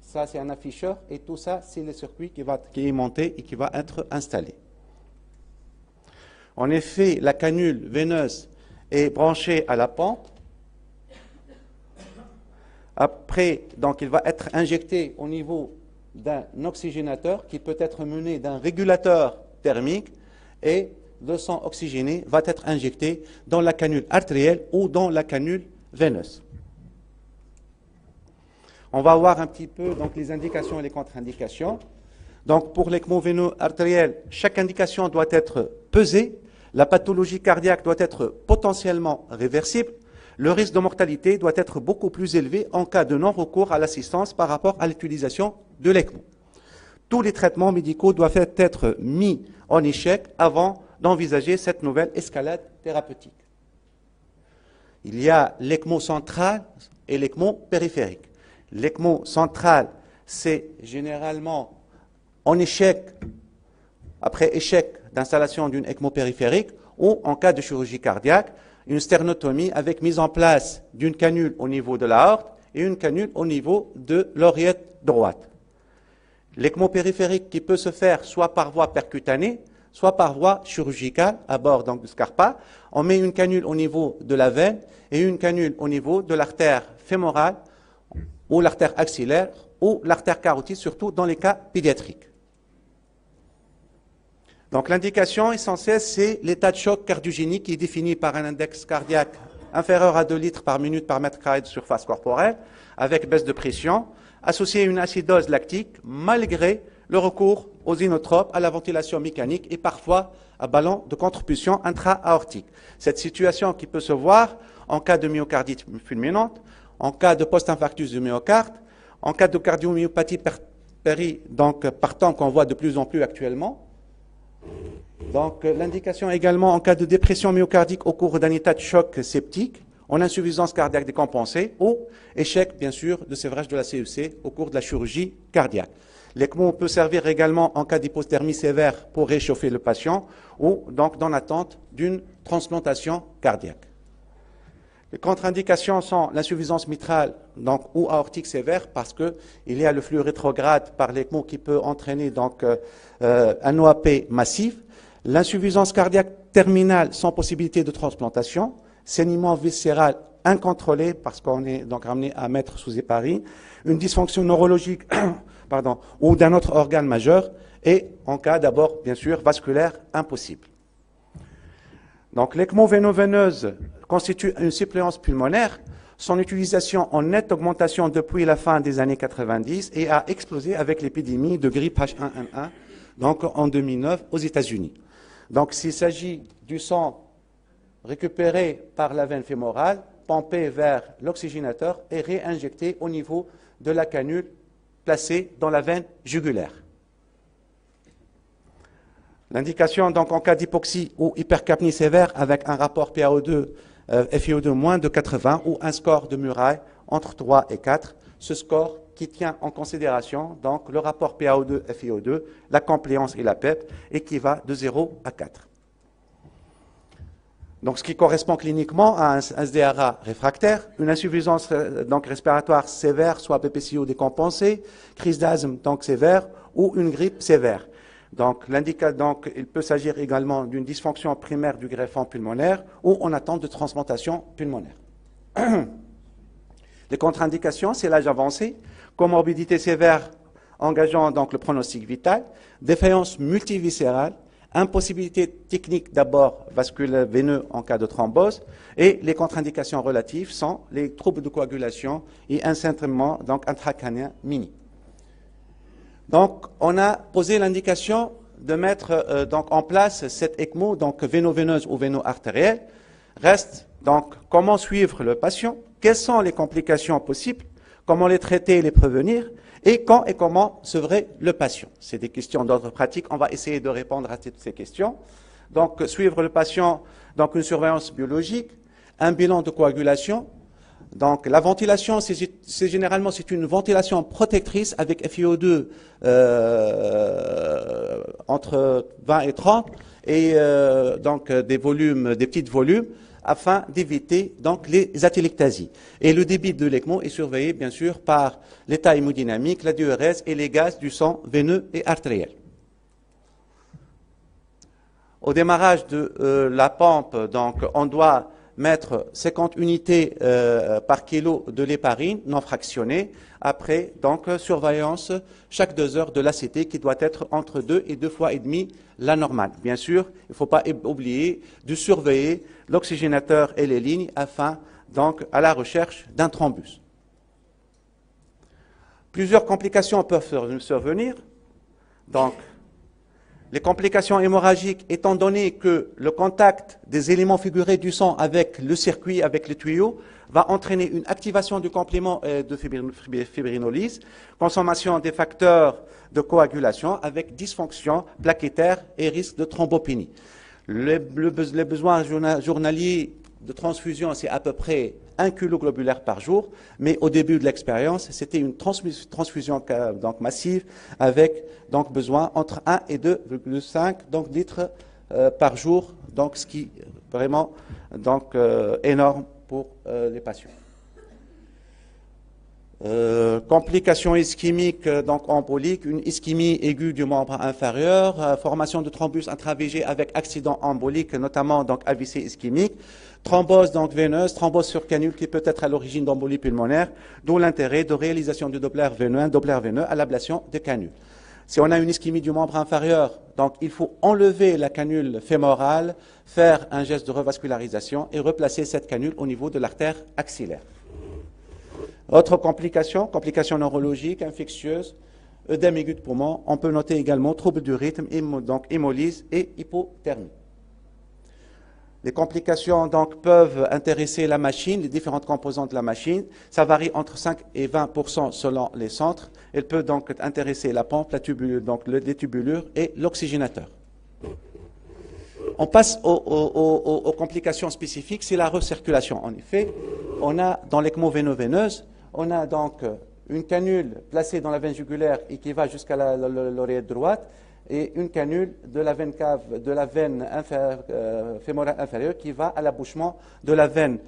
Speaker 7: ça c'est un afficheur et tout ça c'est le circuit qui est monté et qui va être installé. En effet, la canule veineuse est branchée à la pompe. Après, donc, il va être injecté au niveau d'un oxygénateur qui peut être mené d'un régulateur thermique et le sang oxygéné va être injecté dans la canule artérielle ou dans la canule veineuse. On va voir un petit peu donc, les indications et les contre-indications. Donc, pour l'ECMO véno-artériel, chaque indication doit être pesée. La pathologie cardiaque doit être potentiellement réversible. Le risque de mortalité doit être beaucoup plus élevé en cas de non-recours à l'assistance par rapport à l'utilisation de l'ECMO. Tous les traitements médicaux doivent être mis en échec avant d'envisager cette nouvelle escalade thérapeutique. Il y a l'ECMO central et l'ECMO périphérique. L'ECMO central, c'est généralement en échec, après échec d'installation d'une ECMO périphérique ou en cas de chirurgie cardiaque, une sternotomie avec mise en place d'une canule au niveau de l'aorte et une canule au niveau de l'oreillette droite. L'ECMO périphérique qui peut se faire soit par voie percutanée, soit par voie chirurgicale à bord donc, du Scarpa. On met une canule au niveau de la veine et une canule au niveau de l'artère fémorale ou l'artère axillaire ou l'artère carotide, surtout dans les cas pédiatriques. Donc l'indication essentielle, c'est l'état de choc cardiogénique qui est défini par un index cardiaque inférieur à 2 litres par minute par mètre carré de surface corporelle, avec baisse de pression, associé à une acidose lactique, malgré le recours aux inotropes, à la ventilation mécanique et parfois à ballon de contribution intra-aortique. Cette situation qui peut se voir en cas de myocardite fulminante, en cas de post-infarctus du myocarde, en cas de cardiomyopathie donc partant qu'on voit de plus en plus actuellement. Donc l'indication également en cas de dépression myocardique au cours d'un état de choc septique, en insuffisance cardiaque décompensée ou échec, bien sûr, de sévrage de la CEC au cours de la chirurgie cardiaque. L'ECMO peut servir également en cas d'hypothermie sévère pour réchauffer le patient ou donc dans l'attente d'une transplantation cardiaque. Les contre-indications sont l'insuffisance mitrale donc, ou aortique sévère parce qu'il y a le flux rétrograde par l'ECMO qui peut entraîner donc, un OAP massif, l'insuffisance cardiaque terminale sans possibilité de transplantation, saignement viscéral incontrôlé parce qu'on est donc ramené à mettre sous héparie, une dysfonction neurologique ou d'un autre organe majeur et en cas d'abord bien sûr vasculaire impossible. Donc l'ECMO véno-veineuse constitue une suppléance pulmonaire. Son utilisation en nette augmentation depuis la fin des années 90 et a explosé avec l'épidémie de grippe H1N1 donc en 2009 aux États-Unis. Donc s'il s'agit du sang récupéré par la veine fémorale, pompé vers l'oxygénateur et réinjecté au niveau de la canule placée dans la veine jugulaire. L'indication donc en cas d'hypoxie ou hypercapnie sévère avec un rapport PaO2, FiO2 moins de 80 ou un score de Murray entre 3 et 4. Ce score qui tient en considération donc le rapport PaO2, FiO2, la compléance et la PEP et qui va de 0 à 4. Donc ce qui correspond cliniquement à un SDRA réfractaire, une insuffisance donc respiratoire sévère, soit BPCO décompensée, crise d'asthme donc sévère ou une grippe sévère. Donc, il peut s'agir également d'une dysfonction primaire du greffon pulmonaire ou en attente de transplantation pulmonaire. Les contre-indications, c'est l'âge avancé, comorbidité sévère engageant donc le pronostic vital, défaillance multiviscérale, impossibilité technique d'abord vasculaire veineux en cas de thrombose, et les contre-indications relatives sont les troubles de coagulation et un saintement donc intracrânien mini. Donc, on a posé l'indication de mettre donc en place cette ECMO, donc véno-veineuse ou véno-artérielle. Reste donc comment suivre le patient, quelles sont les complications possibles, comment les traiter et les prévenir, et quand et comment sevrer le patient. C'est des questions d'ordre pratique. On va essayer de répondre à toutes ces questions. Donc, suivre le patient, donc une surveillance biologique, un bilan de coagulation. Donc, la ventilation, c'est généralement une ventilation protectrice avec FiO2 entre 20 et 30 et donc des petits volumes afin d'éviter donc les atélectasies. Et le débit de l'ECMO est surveillé bien sûr par l'état hémodynamique, la diurèse et les gaz du sang veineux et artériel. Au démarrage de la pompe, donc on doit mettre 50 unités par kilo de l'héparine non fractionnée, après donc surveillance chaque 2 heures de l'ACT qui doit être entre 2 et 2 fois et demi la normale. Bien sûr, il ne faut pas oublier de surveiller l'oxygénateur et les lignes afin donc à la recherche d'un thrombus. Plusieurs complications peuvent survenir. Donc, les complications hémorragiques, étant donné que le contact des éléments figurés du sang avec le circuit, avec le tuyau, va entraîner une activation du complément de fibrinolyse, consommation des facteurs de coagulation avec dysfonction plaquettaire et risque de thrombopénie. Les besoins journaliers de transfusion, c'est à peu près 1 kg globulaire par jour, mais au début de l'expérience, c'était une transfusion donc massive avec donc besoin entre 1 et 2,5 donc litres par jour, donc ce qui est vraiment donc énorme pour les patients. Complications ischémiques donc emboliques, une ischémie aiguë du membre inférieur, formation de thrombus intravégé avec accident embolique, notamment donc AVC ischémique, thrombose donc veineuse, thrombose sur canule qui peut être à l'origine d'embolie pulmonaire, d'où l'intérêt de réalisation du Doppler veineux à l'ablation des canules. Si on a une ischémie du membre inférieur, donc il faut enlever la canule fémorale, faire un geste de revascularisation et replacer cette canule au niveau de l'artère axillaire. Autre complication neurologique, infectieuse, œdème aigu de poumon. On peut noter également troubles du rythme, donc hémolyse et hypothermie. Les complications donc peuvent intéresser la machine, les différentes composantes de la machine. Ça varie entre 5 et 20% selon les centres. Elle peut donc intéresser la pompe, les tubulures et l'oxygénateur. on passe aux complications spécifiques, c'est la recirculation. En effet, on a dans l'ECMO veineuse, on a donc une canule placée dans la veine jugulaire et qui va jusqu'à l'oreillette droite, et une canule de la veine cave, de la veine fémorale inférieure qui va à l'abouchement de la veine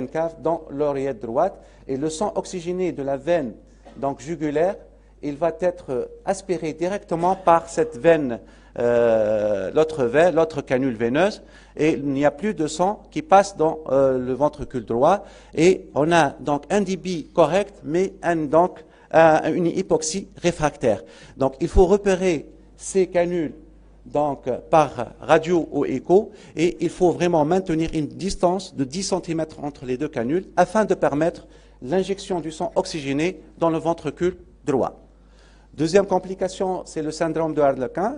Speaker 7: cave dans l'oreillette droite. Et le sang oxygéné de la veine donc jugulaire, il va être aspiré directement par cette veine, l'autre canule veineuse, et il n'y a plus de sang qui passe dans le ventricule droit. Et on a donc un débit correct, mais une hypoxie réfractaire. Donc il faut repérer ces canules donc, par radio ou écho, et il faut vraiment maintenir une distance de 10 cm entre les deux canules afin de permettre l'injection du sang oxygéné dans le ventricule droit. Deuxième complication, c'est le syndrome de Harlequin.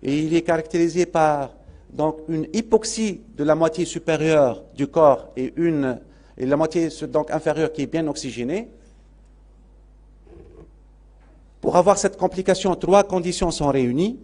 Speaker 7: Il est caractérisé par donc, une hypoxie de la moitié supérieure du corps et la moitié donc, inférieure qui est bien oxygénée. Pour avoir cette complication, 3 conditions sont réunies.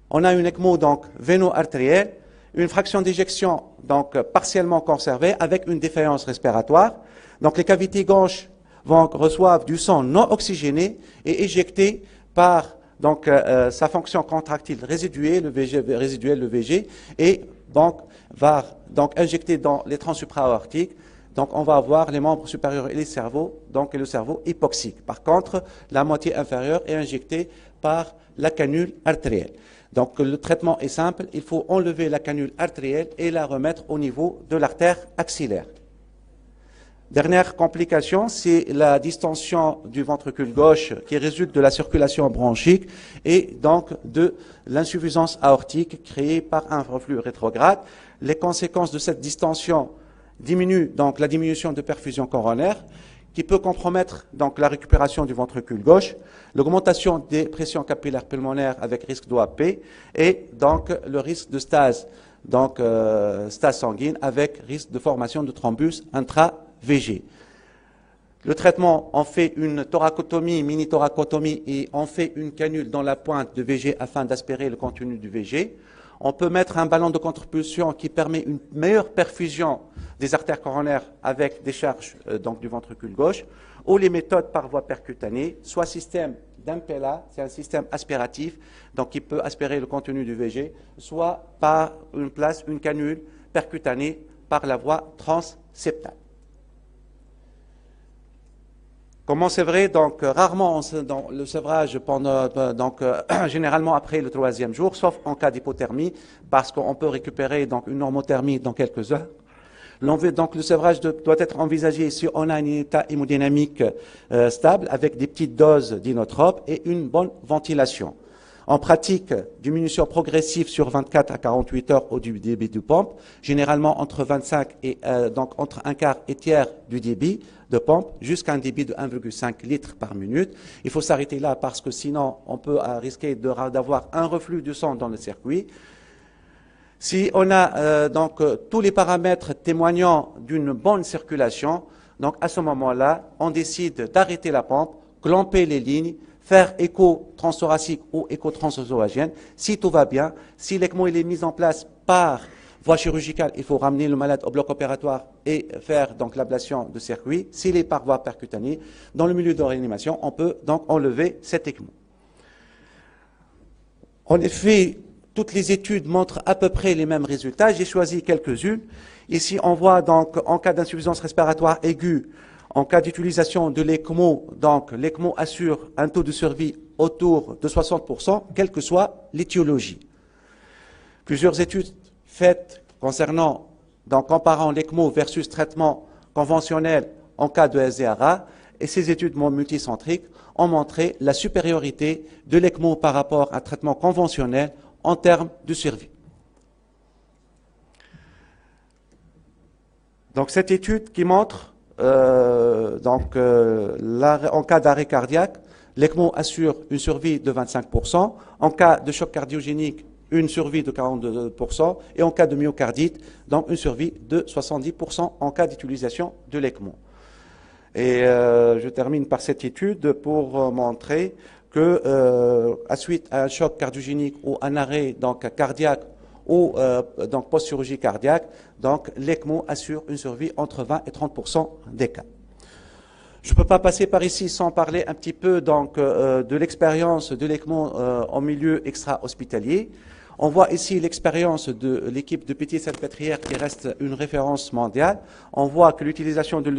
Speaker 7: On a une ECMO donc véno-artérielle, une fraction d'éjection donc partiellement conservée avec une défaillance respiratoire. Donc les cavités gauches reçoivent du sang non oxygéné et éjecté par donc sa fonction contractile résiduelle, le VG, et donc va donc injecter dans les troncs supra-aortiques. Donc, on va avoir les membres supérieurs et les cerveaux, donc et le cerveau hypoxique. Par contre, la moitié inférieure est injectée par la canule artérielle. Donc, le traitement est simple. Il faut enlever la canule artérielle et la remettre au niveau de l'artère axillaire. Dernière complication, c'est la distension du ventricule gauche qui résulte de la circulation bronchique et donc de l'insuffisance aortique créée par un reflux rétrograde. Les conséquences de cette distension diminue donc la diminution de perfusion coronaire qui peut compromettre donc la récupération du ventricule gauche, l'augmentation des pressions capillaires pulmonaires avec risque d'OAP et donc le risque de stase, donc stase sanguine avec risque de formation de thrombus intra-VG. Le traitement, on fait une thoracotomie, mini-thoracotomie et on fait une canule dans la pointe de VG afin d'aspirer le contenu du VG. On peut mettre un ballon de contre-pulsion qui permet une meilleure perfusion des artères coronaires avec des charges donc du ventricule gauche, ou les méthodes par voie percutanée, soit système d'Impella, c'est un système aspiratif, donc qui peut aspirer le contenu du VG, soit par une canule percutanée par la voie transseptale. Comment c'est vrai, donc rarement dans le sevrage généralement après le 3e jour, sauf en cas d'hypothermie, parce qu'on peut récupérer donc une normothermie dans quelques heures. Donc le sevrage doit être envisagé si on a un état hémodynamique stable avec des petites doses d'inotropes et une bonne ventilation. En pratique, diminution progressive sur 24 à 48 heures au débit de pompe, généralement entre 25 et donc entre un quart et tiers du débit de pompe jusqu'à un débit de 1,5 litres par minute. Il faut s'arrêter là parce que sinon on peut risquer d'avoir un reflux du sang dans le circuit. Si on a tous les paramètres témoignant d'une bonne circulation, donc à ce moment-là, on décide d'arrêter la pompe, clamper les lignes, faire écho transthoracique ou écho transœsophagienne. Si tout va bien, si l'ECMO est mis en place par voie chirurgicale, il faut ramener le malade au bloc opératoire et faire donc l'ablation de circuit. S'il est par voie percutanée, dans le milieu de réanimation, on peut donc enlever cet ECMO. En effet, toutes les études montrent à peu près les mêmes résultats. J'ai choisi quelques-unes. Ici, on voit donc en cas d'insuffisance respiratoire aiguë, en cas d'utilisation de l'ECMO, donc l'ECMO assure un taux de survie autour de 60%, quelle que soit l'étiologie. Plusieurs études faites concernant, donc comparant l'ECMO versus traitement conventionnel en cas de SDRA, et ces études multicentriques ont montré la supériorité de l'ECMO par rapport à un traitement conventionnel en termes de survie. Donc cette étude qui montre en cas d'arrêt cardiaque, l'ECMO assure une survie de 25%, en cas de choc cardiogénique, une survie de 42%, et en cas de myocardite, donc une survie de 70% en cas d'utilisation de l'ECMO. Et je termine par cette étude pour montrer que, à suite à un choc cardiogénique ou un arrêt donc, cardiaque ou donc post-chirurgie cardiaque, donc l'ECMO assure une survie entre 20 et 30% des cas. Je ne peux pas passer par ici sans parler un petit peu donc, de l'expérience de l'ECMO en milieu extra-hospitalier. On voit ici l'expérience de l'équipe de Pitié-Salpêtrière qui reste une référence mondiale. On voit que l'utilisation de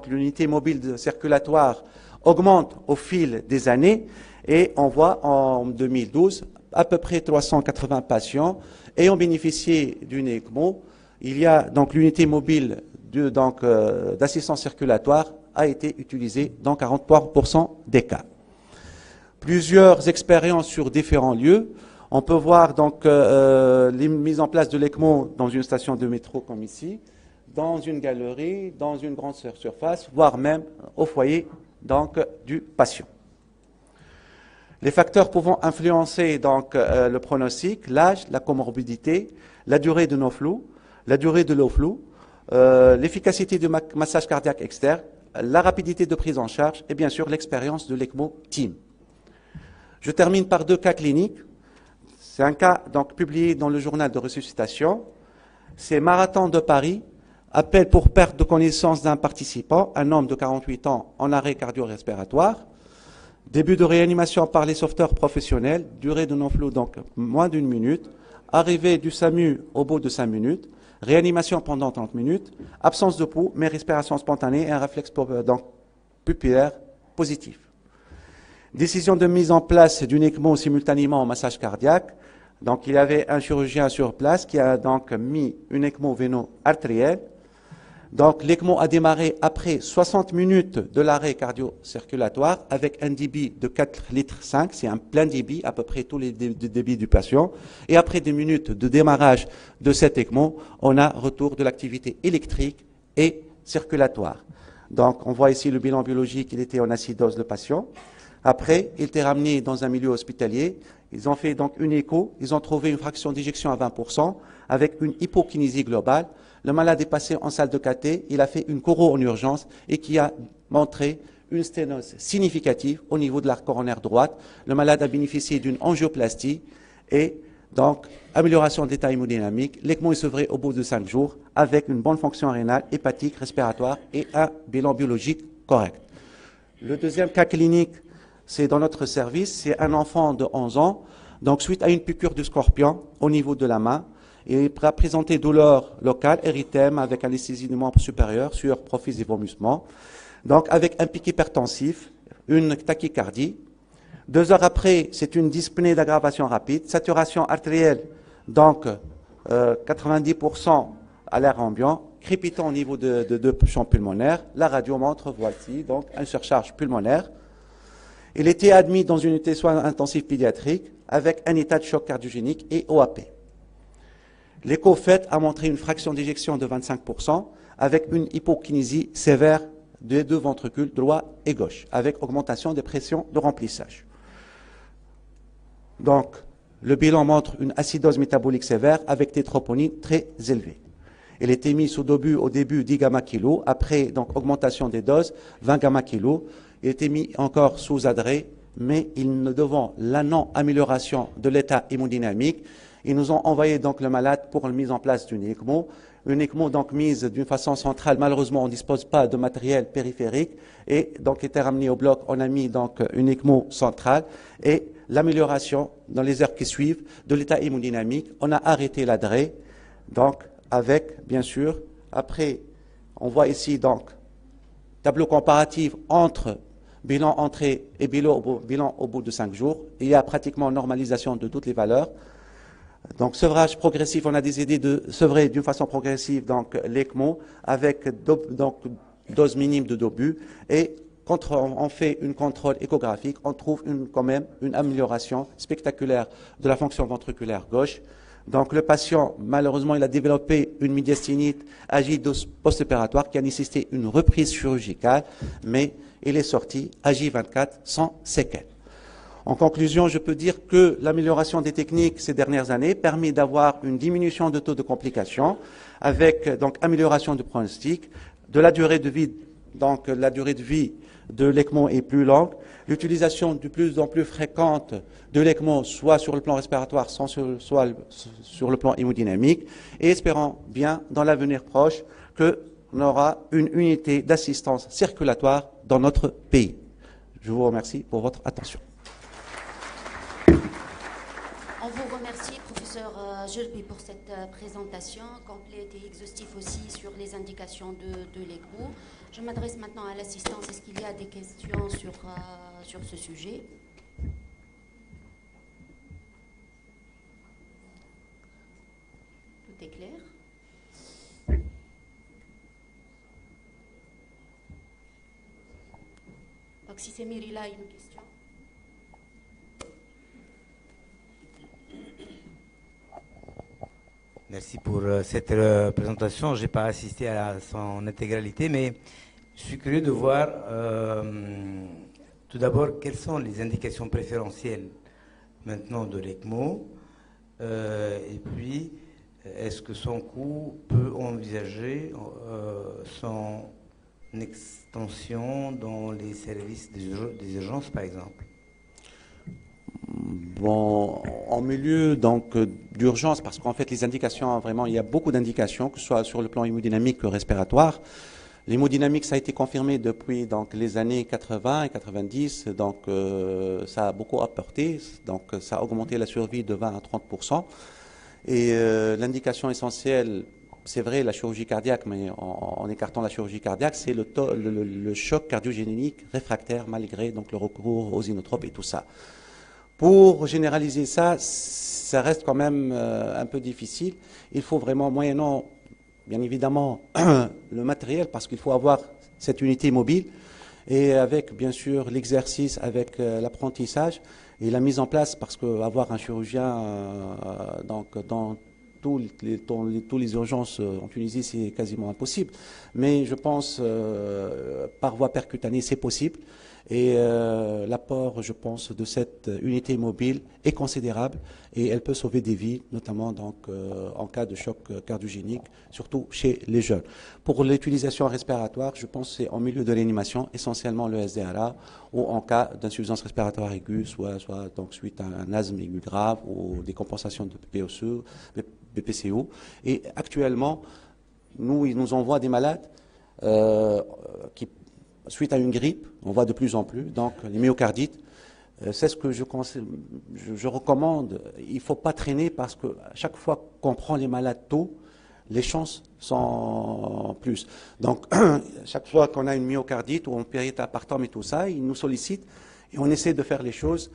Speaker 7: l'unité mobile circulatoire augmente au fil des années et on voit en 2012 à peu près 380 patients ayant bénéficié d'une ECMO. Il y a donc l'unité mobile d'assistance circulatoire a été utilisée dans 43% des cas. Plusieurs expériences sur différents lieux. On peut voir donc les mises en place de l'ECMO dans une station de métro comme ici, dans une galerie, dans une grande surface, voire même au foyer donc, du patient. Les facteurs pouvant influencer donc, le pronostic, l'âge, la comorbidité, la durée de no-flow, la durée de low-flow, l'efficacité du massage cardiaque externe, la rapidité de prise en charge et bien sûr l'expérience de l'ECMO TEAM. Je termine par 2 cas cliniques. C'est un cas donc publié dans le journal de ressuscitation. C'est Marathon de Paris, appel pour perte de connaissance d'un participant, un homme de 48 ans en arrêt cardio-respiratoire. Début de réanimation par les sauveteurs professionnels, durée de non-flow donc moins d'1 minute, arrivée du SAMU au bout de 5 minutes, réanimation pendant 30 minutes, absence de pouls, mais respiration spontanée et un réflexe donc, pupillaire positif. Décision de mise en place d'une ECMO simultanément au massage cardiaque. Donc il y avait un chirurgien sur place qui a donc mis une ECMO véno-artérielle. Donc l'ECMO a démarré après 60 minutes de l'arrêt cardio-circulatoire avec un débit de 4,5 litres, c'est un plein débit, à peu près tous les débits du patient. Et après 2 minutes de démarrage de cette ECMO, on a retour de l'activité électrique et circulatoire. Donc on voit ici le bilan biologique, il était en acidose le patient. Après, il était ramené dans un milieu hospitalier. Ils ont fait donc une écho. Ils ont trouvé une fraction d'éjection à 20% avec une hypokinésie globale. Le malade est passé en salle de cathé. Il a fait une choro en urgence et qui a montré une sténose significative au niveau de l'arc coronaire droite. Le malade a bénéficié d'une angioplastie et donc amélioration de l'état hémodynamique. L'ECMO est sevré au bout de 5 jours avec une bonne fonction rénale, hépatique, respiratoire et un bilan biologique correct. Le deuxième cas clinique, c'est dans notre service, c'est un enfant de 11 ans, donc suite à une piqûre de scorpion au niveau de la main, il a présenté douleur locale, érythème avec anesthésie du membre supérieur, sueur, profuse et vomissements, donc avec un pic hypertensif, une tachycardie. 2 heures après, c'est une dyspnée d'aggravation rapide, saturation artérielle, donc 90% à l'air ambiant, crépitant au niveau de champ pulmonaire, la radio montre, voici, donc une surcharge pulmonaire. Il était admis dans une unité de soins intensifs pédiatriques avec un état de choc cardiogénique et OAP. L'écho fait a montré une fraction d'éjection de 25% avec une hypokinésie sévère des 2 ventricules droit et gauche, avec augmentation des pressions de remplissage. Donc, le bilan montre une acidose métabolique sévère avec des troponines très élevées. Il était mis au début 10 gamma kilo, après donc augmentation des doses, 20 gamma kilo. Il était mis encore sous adré, mais devant la non-amélioration de l'état hémodynamique, ils nous ont envoyé donc le malade pour la mise en place d'une ECMO. Une ECMO donc mise d'une façon centrale. Malheureusement, on ne dispose pas de matériel périphérique et donc était ramené au bloc. On a mis donc une ECMO centrale et l'amélioration dans les heures qui suivent de l'état hémodynamique. On a arrêté l'adré, donc avec bien sûr. Après, on voit ici donc tableau comparatif entre bilan entrée et bilan au bout de 5 jours. Il y a pratiquement normalisation de toutes les valeurs. Donc, sevrage progressif, on a décidé de sevrer d'une façon progressive donc l'ECMO avec donc dose minime de d'obus et quand on fait une contrôle échographique, on trouve quand même une amélioration spectaculaire de la fonction ventriculaire gauche. Donc, le patient, malheureusement, il a développé une médiastinite agitose post-opératoire qui a nécessité une reprise chirurgicale, mais il est sorti à J24 sans séquelles. En conclusion, je peux dire que l'amélioration des techniques ces dernières années permet d'avoir une diminution de taux de complications avec donc amélioration du pronostic, de la durée de vie, donc la durée de vie de l'ECMO est plus longue. L'utilisation de plus en plus fréquente de l'ECMO, soit sur le plan respiratoire, soit sur le plan hémodynamique. Et espérons bien, dans l'avenir proche, qu'on aura une unité d'assistance circulatoire dans notre pays. Je vous remercie pour votre attention.
Speaker 4: On vous remercie, professeur Gelbi, pour cette présentation complète et exhaustive aussi sur les indications de l'ECMO. Je m'adresse maintenant à l'assistance. Est-ce qu'il y a des questions sur ce sujet? Tout est clair? Donc si c'est Myrila, une question.
Speaker 8: Merci pour cette présentation. Je n'ai pas assisté à son intégralité, mais je suis curieux de voir tout d'abord quelles sont les indications préférentielles maintenant de l'ECMO et puis est-ce que son coût peut envisager son extension dans les services des urgences par exemple?
Speaker 7: Bon, en milieu donc d'urgence, parce qu'en fait les indications, vraiment, il y a beaucoup d'indications, que ce soit sur le plan hémodynamique que respiratoire. L'hémodynamique, ça a été confirmé depuis donc les années 80 et 90, donc ça a beaucoup apporté, donc ça a augmenté la survie de 20 à 30%. Et l'indication essentielle, c'est vrai, la chirurgie cardiaque, mais en écartant la chirurgie cardiaque, c'est le choc cardiogénique réfractaire malgré donc le recours aux inotropes et tout ça. Pour généraliser ça, ça reste quand même un peu difficile. Il faut vraiment, moyennant, bien évidemment, le matériel, parce qu'il faut avoir cette unité mobile, et avec, bien sûr, l'exercice, avec l'apprentissage et la mise en place, parce qu'avoir un chirurgien donc, dans tous les urgences en Tunisie, c'est quasiment impossible. Mais je pense, par voie percutanée, c'est possible. Et l'apport, je pense, de cette unité mobile est considérable et elle peut sauver des vies, notamment donc, en cas de choc cardiogénique, surtout chez les jeunes. Pour l'utilisation respiratoire, je pense que c'est en milieu de réanimation, essentiellement le SDRA, ou en cas d'insuffisance respiratoire aiguë, soit donc, suite à un asthme aigu grave ou des compensations de BPCO. Et actuellement, ils nous envoient des malades qui suite à une grippe, on voit de plus en plus, donc les myocardites, c'est ce que je recommande. Il ne faut pas traîner parce que chaque fois qu'on prend les malades tôt, les chances sont plus. Donc, chaque fois qu'on a une myocardite ou un péricardium et tout ça, ils nous sollicitent et on essaie de faire les choses,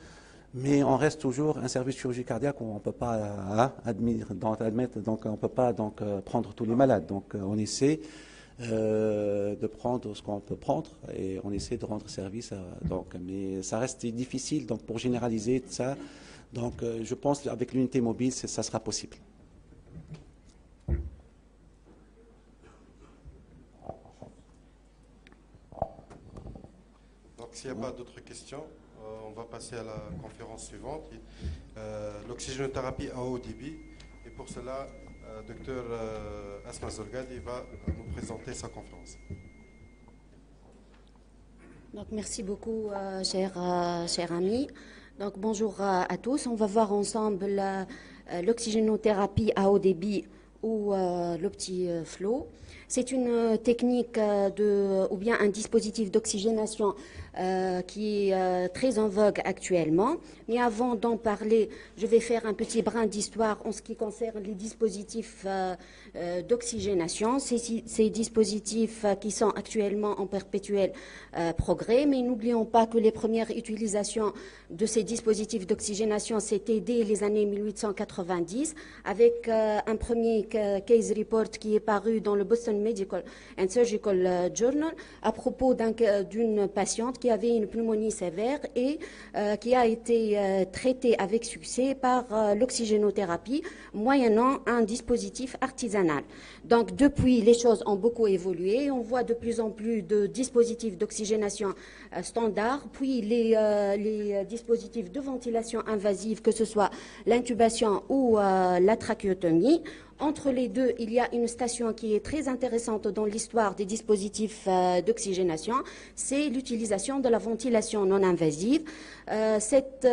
Speaker 7: mais on reste toujours un service de chirurgie cardiaque où on ne peut pas admettre, donc on ne peut pas donc, prendre tous les malades. Donc, on essaie de prendre ce qu'on peut prendre et on essaie de rendre service. Donc, mais ça reste difficile donc, pour généraliser ça. Donc je pense qu'avec l'unité mobile, ça sera possible.
Speaker 6: Donc s'il n'y a pas d'autres questions, on va passer à la conférence suivante. L'oxygénothérapie à haut débit. Et pour cela, Dr Asma Zolgadi va nous présenter sa conférence.
Speaker 4: Donc, merci beaucoup, cher ami. Donc, bonjour à tous. On va voir ensemble l'oxygénothérapie à haut débit ou l'OptiFlow. C'est une technique ou bien un dispositif d'oxygénation qui est très en vogue actuellement. Mais avant d'en parler, je vais faire un petit brin d'histoire en ce qui concerne les dispositifs d'oxygénation. Ces dispositifs qui sont actuellement en perpétuel progrès, mais n'oublions pas que les premières utilisations de ces dispositifs d'oxygénation, c'était dès les années 1890, avec un premier case report qui est paru dans le Boston Medical and Surgical Journal à propos d'une patiente qui avait une pneumonie sévère et qui a été traitée avec succès par l'oxygénothérapie moyennant un dispositif artisanal. Donc depuis, les choses ont beaucoup évolué. On voit de plus en plus de dispositifs d'oxygénation standards, puis les dispositifs de ventilation invasive, que ce soit l'intubation ou la trachéotomie. Entre les deux, il y a une station qui est très intéressante dans l'histoire des dispositifs d'oxygénation, c'est l'utilisation de la ventilation non invasive. Cette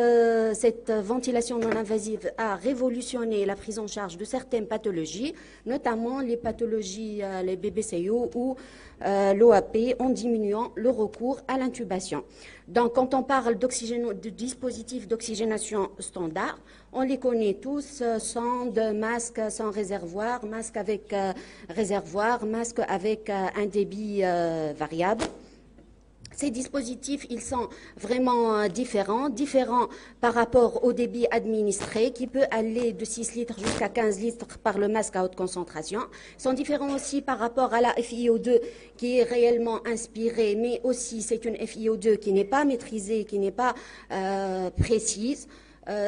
Speaker 4: ventilation non invasive a révolutionné la prise en charge de certaines pathologies, notamment les pathologies, les BBCO ou l'OAP, en diminuant le recours à l'intubation. Donc, quand on parle de dispositifs d'oxygénation standard, on les connaît tous, sans de masque sans réservoir, masque avec réservoir, masque avec un débit variable. Ces dispositifs, ils sont vraiment différents par rapport au débit administré qui peut aller de 6 litres jusqu'à 15 litres par le masque à haute concentration. Ils sont différents aussi par rapport à la FiO2 qui est réellement inspirée, mais aussi c'est une FiO2 qui n'est pas maîtrisée, qui n'est pas précise.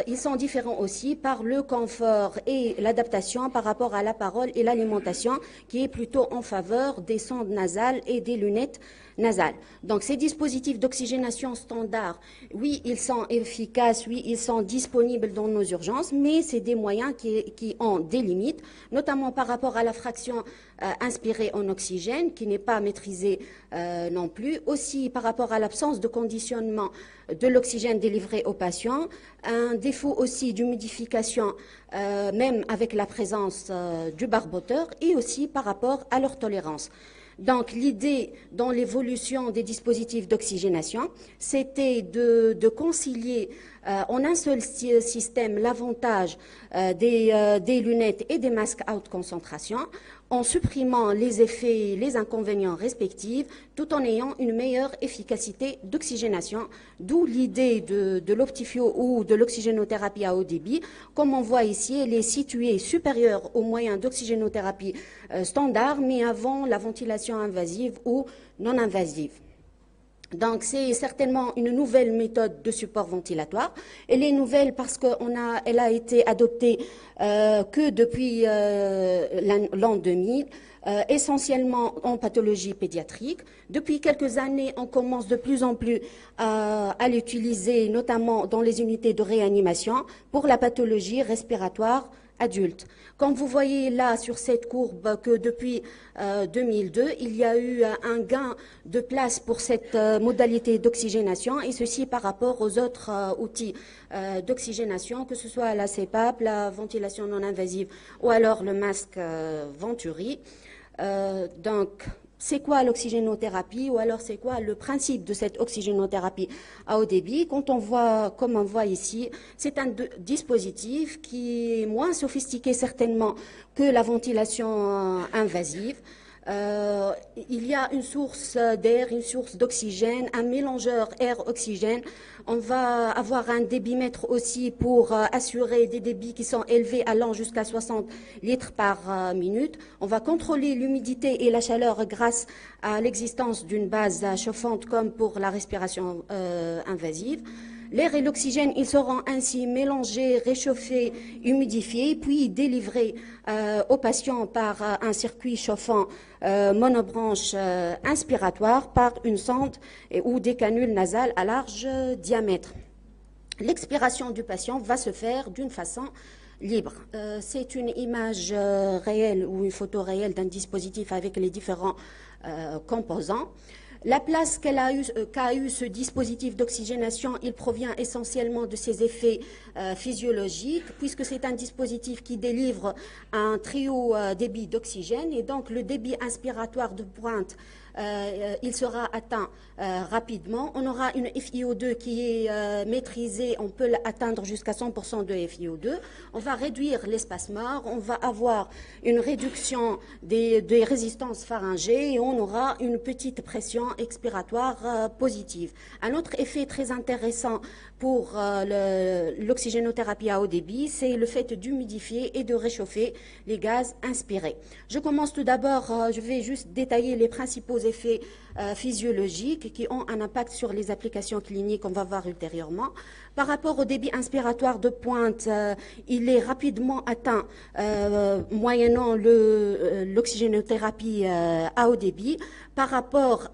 Speaker 4: Ils sont différents aussi par le confort et l'adaptation par rapport à la parole et l'alimentation qui est plutôt en faveur des sondes nasales et des lunettes nasales. Donc ces dispositifs d'oxygénation standard, oui, ils sont efficaces, oui, ils sont disponibles dans nos urgences, mais c'est des moyens qui ont des limites, notamment par rapport à la fraction inspirée en oxygène qui n'est pas maîtrisée non plus, aussi par rapport à l'absence de conditionnement de l'oxygène délivré aux patients, un défaut aussi d'humidification même avec la présence du barboteur et aussi par rapport à leur tolérance. Donc l'idée dans l'évolution des dispositifs d'oxygénation, c'était de concilier en un seul système l'avantage des lunettes et des masques à haute concentration en supprimant les effets et les inconvénients respectifs tout en ayant une meilleure efficacité d'oxygénation, d'où l'idée de l'Optifio ou de l'oxygénothérapie à haut débit. Comme on voit ici, elle est située supérieure aux moyens d'oxygénothérapie standard, mais avant la ventilation invasive ou non invasive. Donc, c'est certainement une nouvelle méthode de support ventilatoire. Elle est nouvelle parce qu'elle a été adoptée que depuis l'an 2000, essentiellement en pathologie pédiatrique. Depuis quelques années, on commence de plus en plus à l'utiliser, notamment dans les unités de réanimation, pour la pathologie respiratoire adulte. Comme vous voyez là sur cette courbe que depuis 2002, il y a eu un gain de place pour cette modalité d'oxygénation et ceci par rapport aux autres outils d'oxygénation, que ce soit la CPAP, la ventilation non invasive ou alors le masque Venturi. Donc, c'est quoi l'oxygénothérapie ou alors c'est quoi le principe de cette oxygénothérapie à haut débit? Comme on voit ici, c'est un dispositif qui est moins sophistiqué certainement que la ventilation invasive. Il y a une source d'air, une source d'oxygène, un mélangeur air-oxygène. On va avoir un débitmètre aussi pour assurer des débits qui sont élevés allant jusqu'à 60 litres par minute. On va contrôler l'humidité et la chaleur grâce à l'existence d'une base chauffante comme pour la respiration invasive. L'air et l'oxygène, ils seront ainsi mélangés, réchauffés, humidifiés, puis délivrés aux patients par un circuit chauffant monobranche inspiratoire par une sonde ou des canules nasales à large diamètre. L'expiration du patient va se faire d'une façon libre. C'est une image réelle ou une photo réelle d'un dispositif avec les différents composants. La place qu'a eu ce dispositif d'oxygénation, il provient essentiellement de ses effets physiologiques, puisque c'est un dispositif qui délivre un très haut débit d'oxygène, et donc le débit inspiratoire de pointe, il sera atteint rapidement. On aura une FiO2 qui est maîtrisée, on peut atteindre jusqu'à 100% de FiO2. On va réduire l'espace mort, on va avoir une réduction des résistances pharyngées et on aura une petite pression expiratoire positive. Un autre effet très intéressant pour l'oxygénothérapie à haut débit, c'est le fait d'humidifier et de réchauffer les gaz inspirés. Je commence tout d'abord, je vais juste détailler les principaux effets physiologiques qui ont un impact sur les applications cliniques qu'on va voir ultérieurement. Par rapport au débit inspiratoire de pointe, il est rapidement atteint moyennant l'oxygénothérapie à haut débit par rapport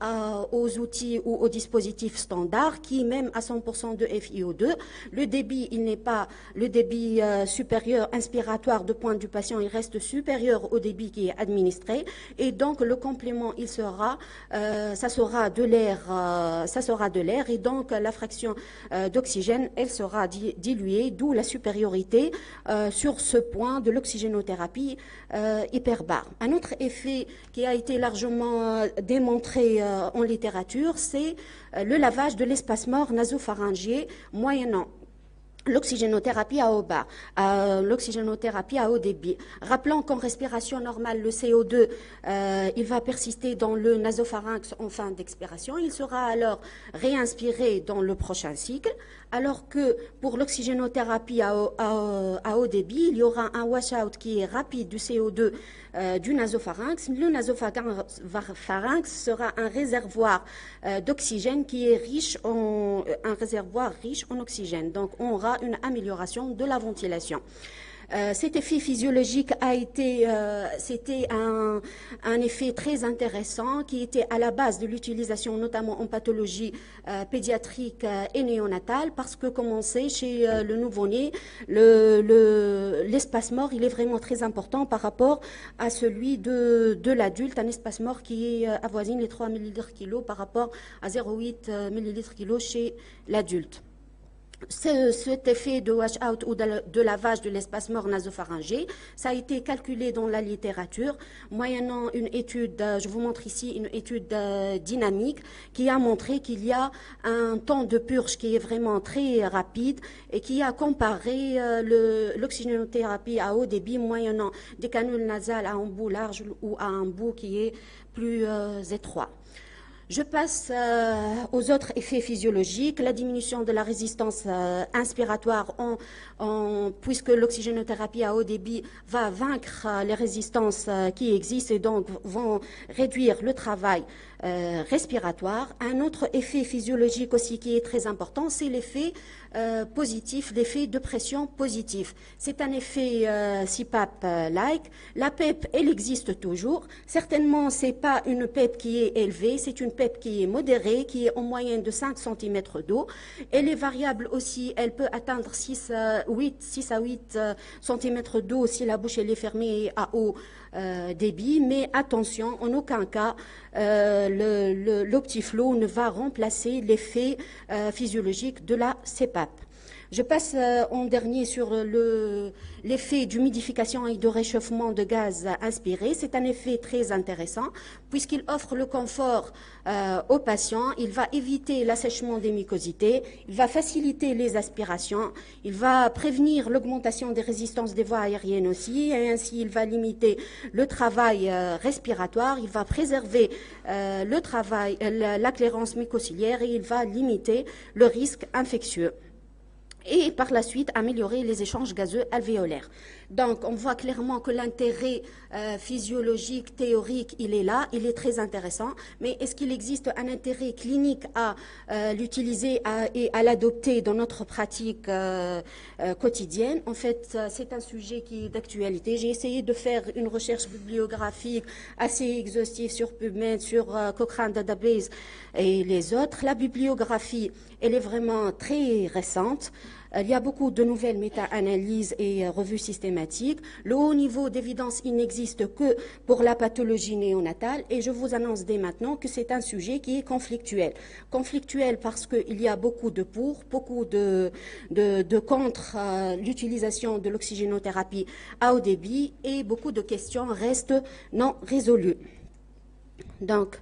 Speaker 4: aux outils ou aux dispositifs standards qui, même à 100% de FiO2, le débit, il n'est pas le débit supérieur inspiratoire de pointe du patient, il reste supérieur au débit qui est administré et donc le complément, il sera, ça sera de l'air et donc la fraction d'oxygène, elle sera diluée, d'où la supériorité sur ce point de l'oxygénothérapie hyperbare. Un autre effet qui a été largement démontré en littérature, c'est le lavage de l'espace mort nasopharyngier moyennant l'oxygénothérapie à haut bas, l'oxygénothérapie à haut débit. Rappelons qu'en respiration normale, le CO2, il va persister dans le nasopharynx en fin d'expiration. Il sera alors réinspiré dans le prochain cycle, alors que pour l'oxygénothérapie à haut débit, il y aura un wash-out qui est rapide du CO2 du nasopharynx. Le nasopharynx sera un réservoir d'oxygène qui est riche en oxygène. Donc, on aura une amélioration de la ventilation. Cet effet physiologique c'était un effet très intéressant qui était à la base de l'utilisation notamment en pathologie pédiatrique et néonatale parce que comme on sait chez le nouveau-né, l'espace mort il est vraiment très important par rapport à celui de l'adulte, un espace mort qui avoisine les 3 ml/kg par rapport à 0,8 ml/kg chez l'adulte. Cet effet de wash-out ou de lavage de l'espace mort nasopharyngé, ça a été calculé dans la littérature, moyennant une étude, je vous montre ici une étude dynamique qui a montré qu'il y a un temps de purge qui est vraiment très rapide et qui a comparé l'oxygénothérapie à haut débit moyennant des canules nasales à un bout large ou à un bout qui est plus étroit. Je passe aux autres effets physiologiques, la diminution de la résistance inspiratoire puisque l'oxygénothérapie à haut débit va vaincre les résistances qui existent et donc vont réduire le travail respiratoire. Un autre effet physiologique aussi qui est très important, c'est l'effet positif, l'effet de pression positif. C'est un effet CPAP-like. La PEP, elle existe toujours. Certainement, c'est pas une PEP qui est élevée, c'est une PEP qui est modérée, qui est en moyenne de 5 cm d'eau. Elle est variable aussi, elle peut atteindre 6 à 8 cm d'eau si la bouche elle est fermée à haut débit, mais attention, en aucun cas l'Optiflow ne va remplacer l'effet physiologique de la CPAP. Je passe en dernier sur l'effet d'humidification et de réchauffement de gaz inspiré. C'est un effet très intéressant puisqu'il offre le confort aux patients. Il va éviter l'assèchement des mucosités. Il va faciliter les aspirations. Il va prévenir l'augmentation des résistances des voies aériennes aussi. Et ainsi, il va limiter le travail respiratoire. Il va préserver le travail, la clairance mucociliaire et il va limiter le risque infectieux. Et par la suite améliorer les échanges gazeux alvéolaires. Donc on voit clairement que l'intérêt physiologique, théorique, il est là, il est très intéressant, mais est-ce qu'il existe un intérêt clinique à l'utiliser et à l'adopter dans notre pratique quotidienne? En fait, c'est un sujet qui est d'actualité. J'ai essayé de faire une recherche bibliographique assez exhaustive sur PubMed, sur Cochrane Database et les autres. La bibliographie, elle est vraiment très récente. Il y a beaucoup de nouvelles méta-analyses et revues systématiques. Le haut niveau d'évidence, il n'existe que pour la pathologie néonatale et je vous annonce dès maintenant que c'est un sujet qui est conflictuel. Conflictuel parce qu'il y a beaucoup de pour, beaucoup de contre l'utilisation de l'oxygénothérapie à haut débit et beaucoup de questions restent non résolues. Donc,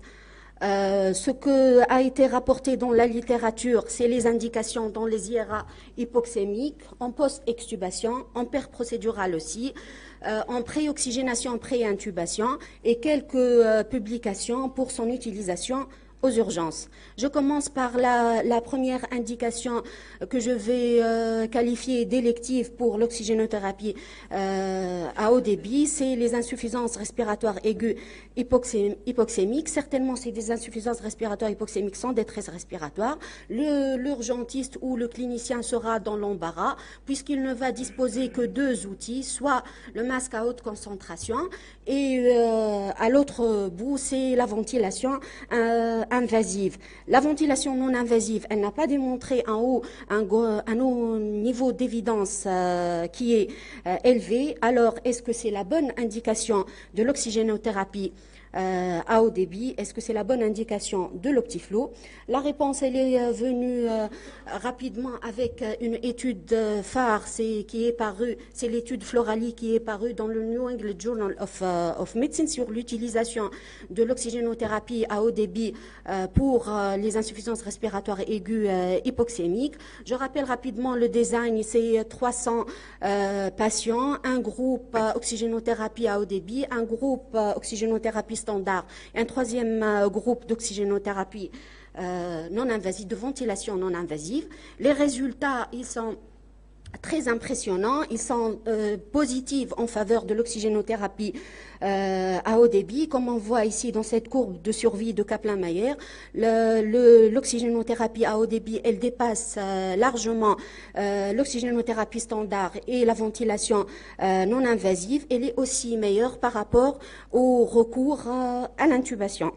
Speaker 4: ce qui a été rapporté dans la littérature, c'est les indications dans les IRA hypoxémiques, en post-extubation, en PER procédural aussi, en pré-oxygénation, pré-intubation et quelques publications pour son utilisation aux urgences. Je commence par la première indication que je vais qualifier d'élective pour l'oxygénothérapie à haut débit, c'est les insuffisances respiratoires aiguës hypoxémiques. Certainement, c'est des insuffisances respiratoires hypoxémiques sans détresse respiratoire. L'urgentiste ou le clinicien sera dans l'embarras puisqu'il ne va disposer que deux outils, soit le masque à haute concentration et à l'autre bout, c'est la ventilation invasive. La ventilation non invasive, elle n'a pas démontré un haut niveau d'évidence qui est élevé. Alors, est-ce que c'est la bonne indication de l'oxygénothérapie à haut débit? Est-ce que c'est la bonne indication de l'Optiflow? La réponse, elle est venue rapidement avec une étude phare, c'est l'étude Florali qui est parue dans le New England Journal of Medicine sur l'utilisation de l'oxygénothérapie à haut débit pour les insuffisances respiratoires aiguës hypoxémiques. Je rappelle rapidement le design, c'est 300 patients, un groupe oxygénothérapie à haut débit, un groupe oxygénothérapie standard et un troisième groupe d'oxygénothérapie non invasive, de ventilation non invasive. Les résultats, ils sont très impressionnants, ils sont positifs en faveur de l'oxygénothérapie à haut débit. Comme on voit ici dans cette courbe de survie de Kaplan-Meier, l'oxygénothérapie à haut débit, elle dépasse largement l'oxygénothérapie standard et la ventilation non invasive. Elle est aussi meilleure par rapport au recours à l'intubation.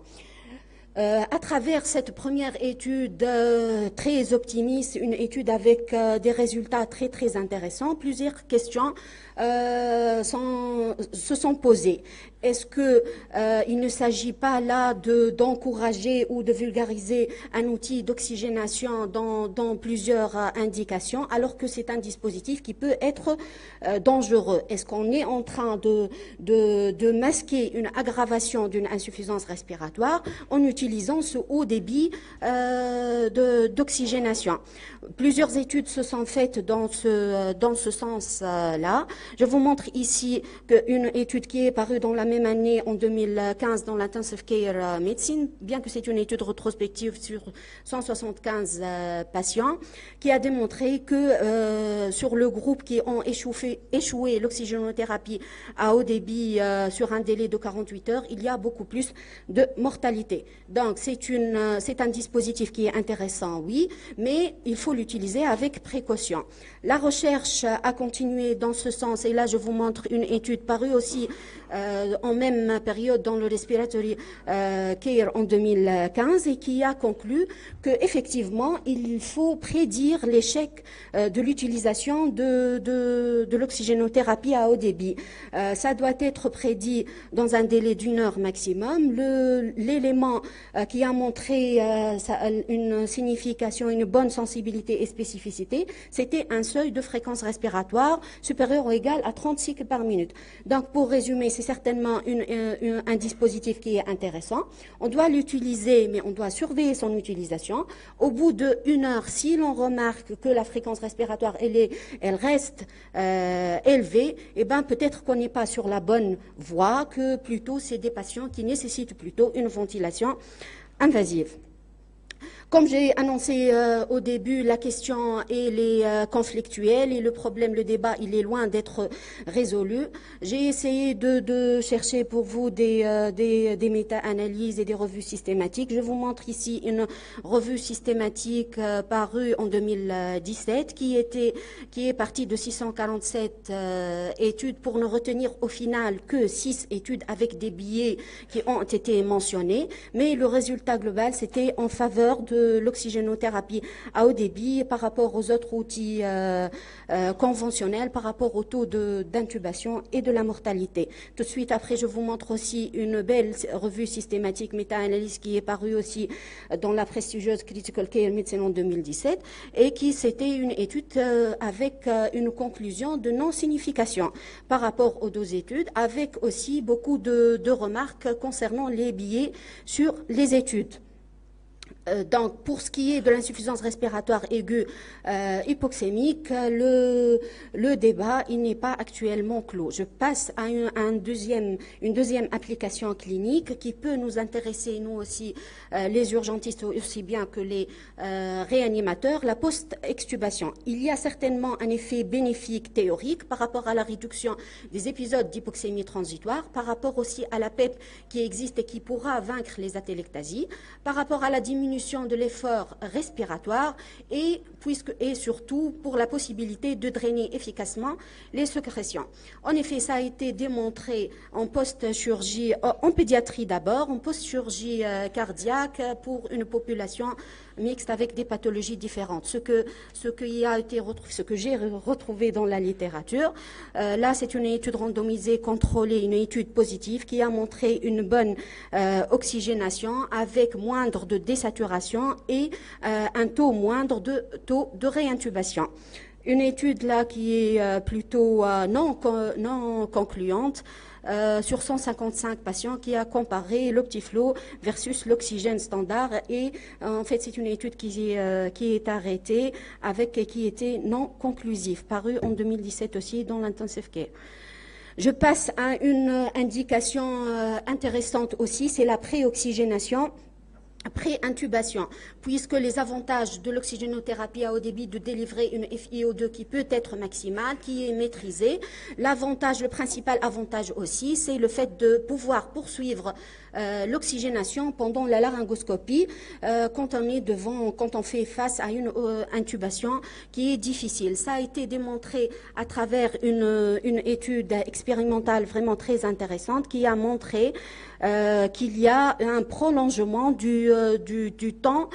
Speaker 4: À travers cette première étude très optimiste, une étude avec des résultats très très intéressants, plusieurs questions se sont posées. Est-ce que il ne s'agit pas là d'encourager ou de vulgariser un outil d'oxygénation dans plusieurs indications, alors que c'est un dispositif qui peut être dangereux? Est-ce qu'on est en train de masquer une aggravation d'une insuffisance respiratoire en utilisant ce haut débit d'oxygénation? Plusieurs études se sont faites dans ce sens-là. Je vous montre ici une étude qui est parue dans la même année, en 2015, dans l'Intensive Care Medicine, bien que c'est une étude rétrospective sur 175 patients, qui a démontré que sur le groupe qui ont échoué l'oxygénothérapie à haut débit sur un délai de 48 heures, il y a beaucoup plus de mortalité. Donc, c'est un dispositif qui est intéressant, oui, mais il faut l'utiliser avec précaution. La recherche a continué dans ce sens, et là, je vous montre une étude parue aussi en même période dans le Respiratory Care en 2015 et qui a conclu qu'effectivement, il faut prédire l'échec de l'utilisation de l'oxygénothérapie à haut débit. Ça doit être prédit dans un délai d'1 heure maximum. L'élément qui a montré une signification, une bonne sensibilité et spécificité, c'était un seuil de fréquence respiratoire supérieur ou égal à 30 cycles par minute. Donc, pour résumer, c'est certainement un dispositif qui est intéressant. On doit l'utiliser, mais on doit surveiller son utilisation. Au bout d'1 heure, si l'on remarque que la fréquence respiratoire, elle reste élevée, eh ben, peut-être qu'on n'est pas sur la bonne voie, que plutôt c'est des patients qui nécessitent plutôt une ventilation invasive. Comme j'ai annoncé au début, la question est conflictuelle et le problème, le débat, il est loin d'être résolu. J'ai essayé de chercher pour vous des méta-analyses et des revues systématiques. Je vous montre ici une revue systématique parue en 2017 qui est partie de 647 études pour ne retenir au final que 6 études avec des billets qui ont été mentionnés. Mais le résultat global, c'était en faveur de l'oxygénothérapie à haut débit par rapport aux autres outils conventionnels, par rapport au taux d'intubation et de la mortalité. Tout de suite après, je vous montre aussi une belle revue systématique méta-analyse qui est parue aussi dans la prestigieuse Critical Care Medicine en 2017 et c'était une étude avec une conclusion de non-signification par rapport aux 2 études, avec aussi beaucoup de remarques concernant les billets sur les études. Donc, pour ce qui est de l'insuffisance respiratoire aiguë hypoxémique, le débat, il n'est pas actuellement clos. Je passe à une deuxième application clinique qui peut nous intéresser, nous aussi, les urgentistes aussi bien que les réanimateurs, la post-extubation. Il y a certainement un effet bénéfique théorique par rapport à la réduction des épisodes d'hypoxémie transitoire, par rapport aussi à la PEP qui existe et qui pourra vaincre les atelectasies, par rapport à la diminution de l'effort respiratoire et surtout pour la possibilité de drainer efficacement les sécrétions. En effet, ça a été démontré en post-chirurgie, en pédiatrie d'abord, en post-chirurgie cardiaque pour une population mixte avec des pathologies différentes. Ce que j'ai retrouvé dans la littérature, là c'est une étude randomisée contrôlée, une étude positive qui a montré une bonne oxygénation avec moindre de désaturation et un taux moindre de taux de réintubation. Une étude là qui est plutôt non concluante sur 155 patients qui a comparé l'Optiflow versus l'oxygène standard et en fait c'est une étude qui est arrêtée et qui était non conclusive, parue en 2017 aussi dans l'intensive care. Je passe à une indication intéressante aussi, c'est la préoxygénation. Pré-intubation, puisque les avantages de l'oxygénothérapie à haut débit de délivrer une FiO2 qui peut être maximale, qui est maîtrisée. Le principal avantage aussi, c'est le fait de pouvoir poursuivre l'oxygénation pendant la laryngoscopie quand on fait face à une intubation qui est difficile. Ça a été démontré à travers une étude expérimentale vraiment très intéressante qui a montré qu'il y a un prolongement du temps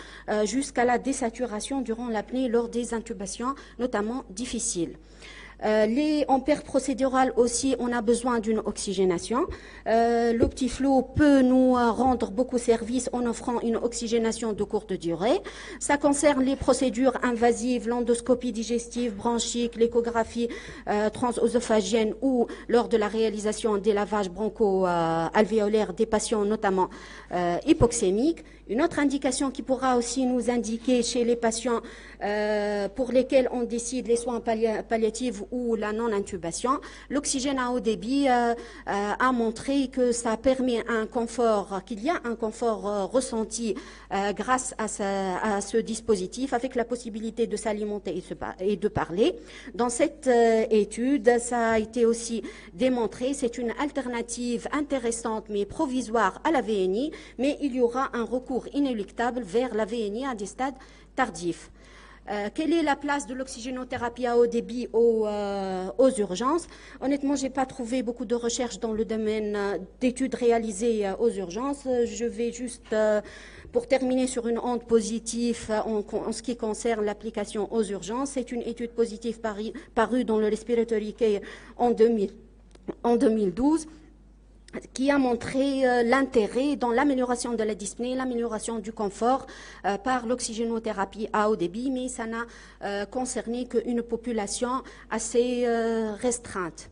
Speaker 4: jusqu'à la désaturation durant l'apnée lors des intubations, notamment difficiles. En perte procédurale aussi, on a besoin d'une oxygénation. L'Optiflow peut nous rendre beaucoup service en offrant une oxygénation de courte durée. Ça concerne les procédures invasives, l'endoscopie digestive, bronchique, l'échographie transœsophagienne ou lors de la réalisation des lavages broncho-alvéolaires des patients notamment hypoxémiques. Une autre indication qui pourra aussi nous indiquer chez les patients pour lesquels on décide les soins palliatifs ou la non-intubation, l'oxygène à haut débit a montré que ça permet qu'il y a un confort ressenti grâce à ce dispositif avec la possibilité de s'alimenter et de parler. Dans cette étude, ça a été aussi démontré, c'est une alternative intéressante mais provisoire à la VNI, mais il y aura un recours inéluctable vers la VNI à des stades tardifs. Quelle est la place de l'oxygénothérapie à haut débit aux urgences? Honnêtement, je n'ai pas trouvé beaucoup de recherches dans le domaine d'études réalisées aux urgences. Je vais juste, pour terminer sur une onde positive en ce qui concerne l'application aux urgences, c'est une étude positive parue dans le Respiratory Care en 2012. Qui a montré l'intérêt dans l'amélioration de la dyspnée, l'amélioration du confort par l'oxygénothérapie à haut débit, mais ça n'a concerné qu'une population assez restreinte.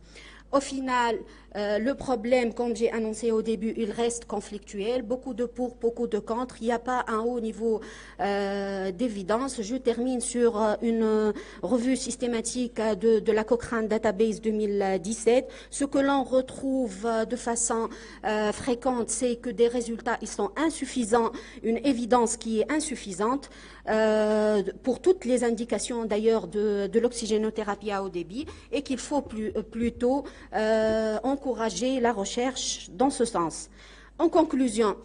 Speaker 4: Au final, le problème, comme j'ai annoncé au début, il reste conflictuel. Beaucoup de pour, beaucoup de contre. Il n'y a pas un haut niveau d'évidence. Je termine sur une revue systématique de la Cochrane Database 2017. Ce que l'on retrouve de façon fréquente, c'est que des résultats ils sont insuffisants, une évidence qui est insuffisante pour toutes les indications d'ailleurs de l'oxygénothérapie à haut débit et qu'il faut plutôt encourager la recherche dans ce sens. En conclusion,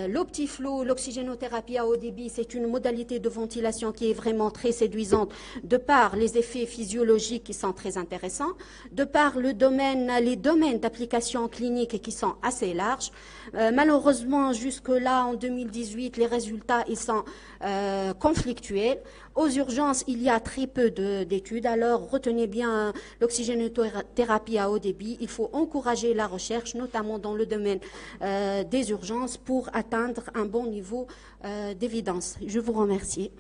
Speaker 4: l'Optiflow, l'oxygénothérapie à haut débit, c'est une modalité de ventilation qui est vraiment très séduisante de par les effets physiologiques qui sont très intéressants, de par les domaines d'application clinique qui sont assez larges. Malheureusement, jusque-là, en 2018, les résultats ils sont conflictuels. Aux urgences, il y a très peu d'études, alors retenez bien l'oxygénothérapie à haut débit. Il faut encourager la recherche, notamment dans le domaine des urgences, pour atteindre un bon niveau d'évidence. Je vous remercie.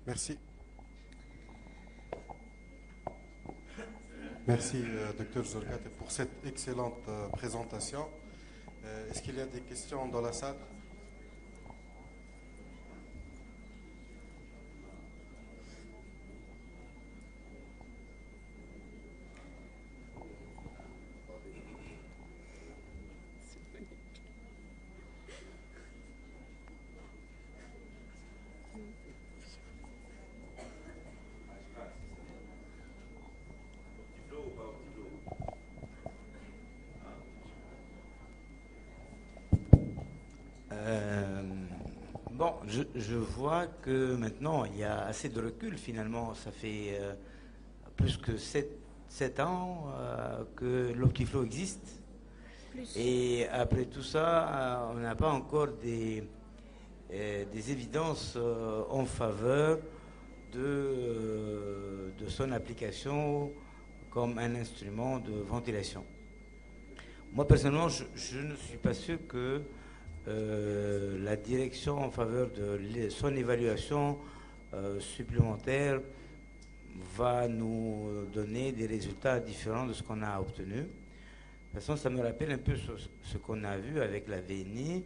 Speaker 6: Merci. Merci, Dr Zolgat, pour cette excellente présentation. Est-ce qu'il y a des questions dans la salle?
Speaker 8: Bon, je vois que maintenant il y a assez de recul finalement. Ça fait plus que 7 ans que l'Optiflow existe. Et après tout ça, on n'a pas encore des évidences en faveur de son application comme un instrument de ventilation. Moi personnellement, je ne suis pas sûr que la direction en faveur de son évaluation supplémentaire va nous donner des résultats différents de ce qu'on a obtenu. De toute façon, ça me rappelle un peu ce qu'on a vu avec la VNI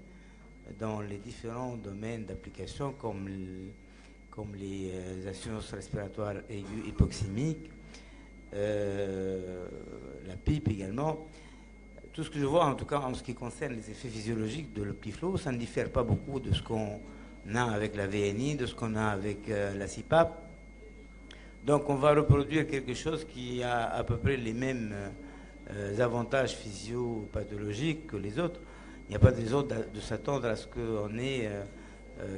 Speaker 8: dans les différents domaines d'application comme les insuffisances respiratoires aiguës hypoxémiques, la PIP également. Tout ce que je vois, en tout cas en ce qui concerne les effets physiologiques de l'Optiflow, ça ne diffère pas beaucoup de ce qu'on a avec la VNI, de ce qu'on a avec la CPAP. Donc on va reproduire quelque chose qui a à peu près les mêmes avantages physiopathologiques que les autres. Il n'y a pas de raison de s'attendre à ce qu'on ait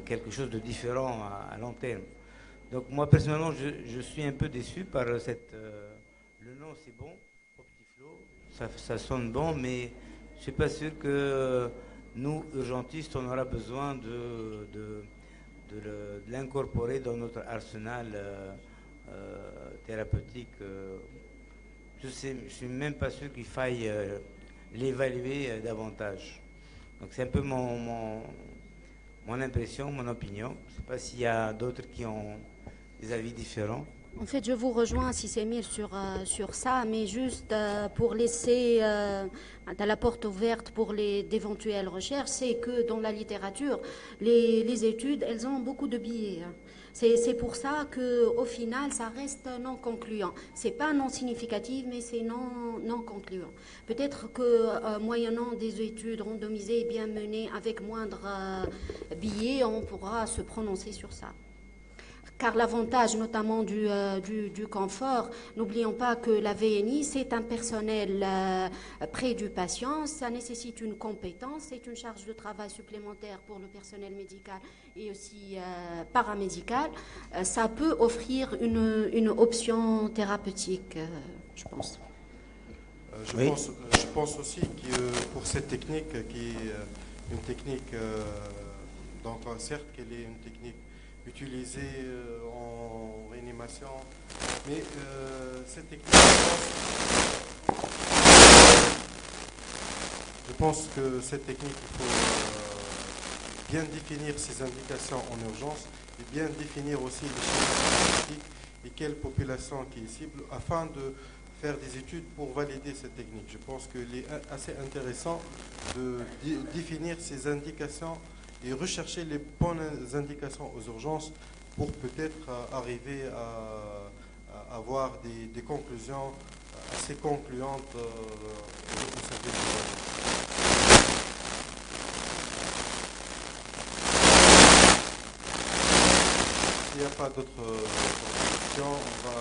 Speaker 8: quelque chose de différent à long terme. Donc moi personnellement, je suis un peu déçu par cette... le nom c'est bon, Optiflow. Ça sonne bon, mais je ne suis pas sûr que nous, urgentistes, on aura besoin de l'incorporer dans notre arsenal thérapeutique. Je ne suis même pas sûr qu'il faille l'évaluer davantage. Donc c'est un peu mon impression, mon opinion. Je ne sais pas s'il y a d'autres qui ont des avis différents.
Speaker 4: En fait, je vous rejoins, Sissemir, sur ça, mais juste pour laisser la porte ouverte pour d'éventuelles recherches, c'est que dans la littérature, les études, elles ont beaucoup de biais. C'est pour ça qu'au final, ça reste non concluant. C'est pas non significatif, mais c'est non concluant. Peut-être que moyennant des études randomisées et bien menées avec moindre biais, on pourra se prononcer sur ça. Car l'avantage notamment du confort, n'oublions pas que la VNI, c'est un personnel près du patient, ça nécessite une compétence, c'est une charge de travail supplémentaire pour le personnel médical et aussi paramédical. Ça peut offrir une option thérapeutique, je pense.
Speaker 6: Je pense aussi que pour cette technique, qui est une technique, donc certes qu'elle est une technique utilisée en réanimation, mais cette technique, je pense que cette technique, il faut bien définir ses indications en urgence et bien définir aussi les schémas thérapeutiques et quelle population qui est cible afin de faire des études pour valider cette technique. Je pense qu'il est assez intéressant de définir ces indications et rechercher les bonnes indications aux urgences pour peut-être arriver à avoir des conclusions assez concluantes au service de l'urgence. S'il n'y a pas d'autres questions, on va...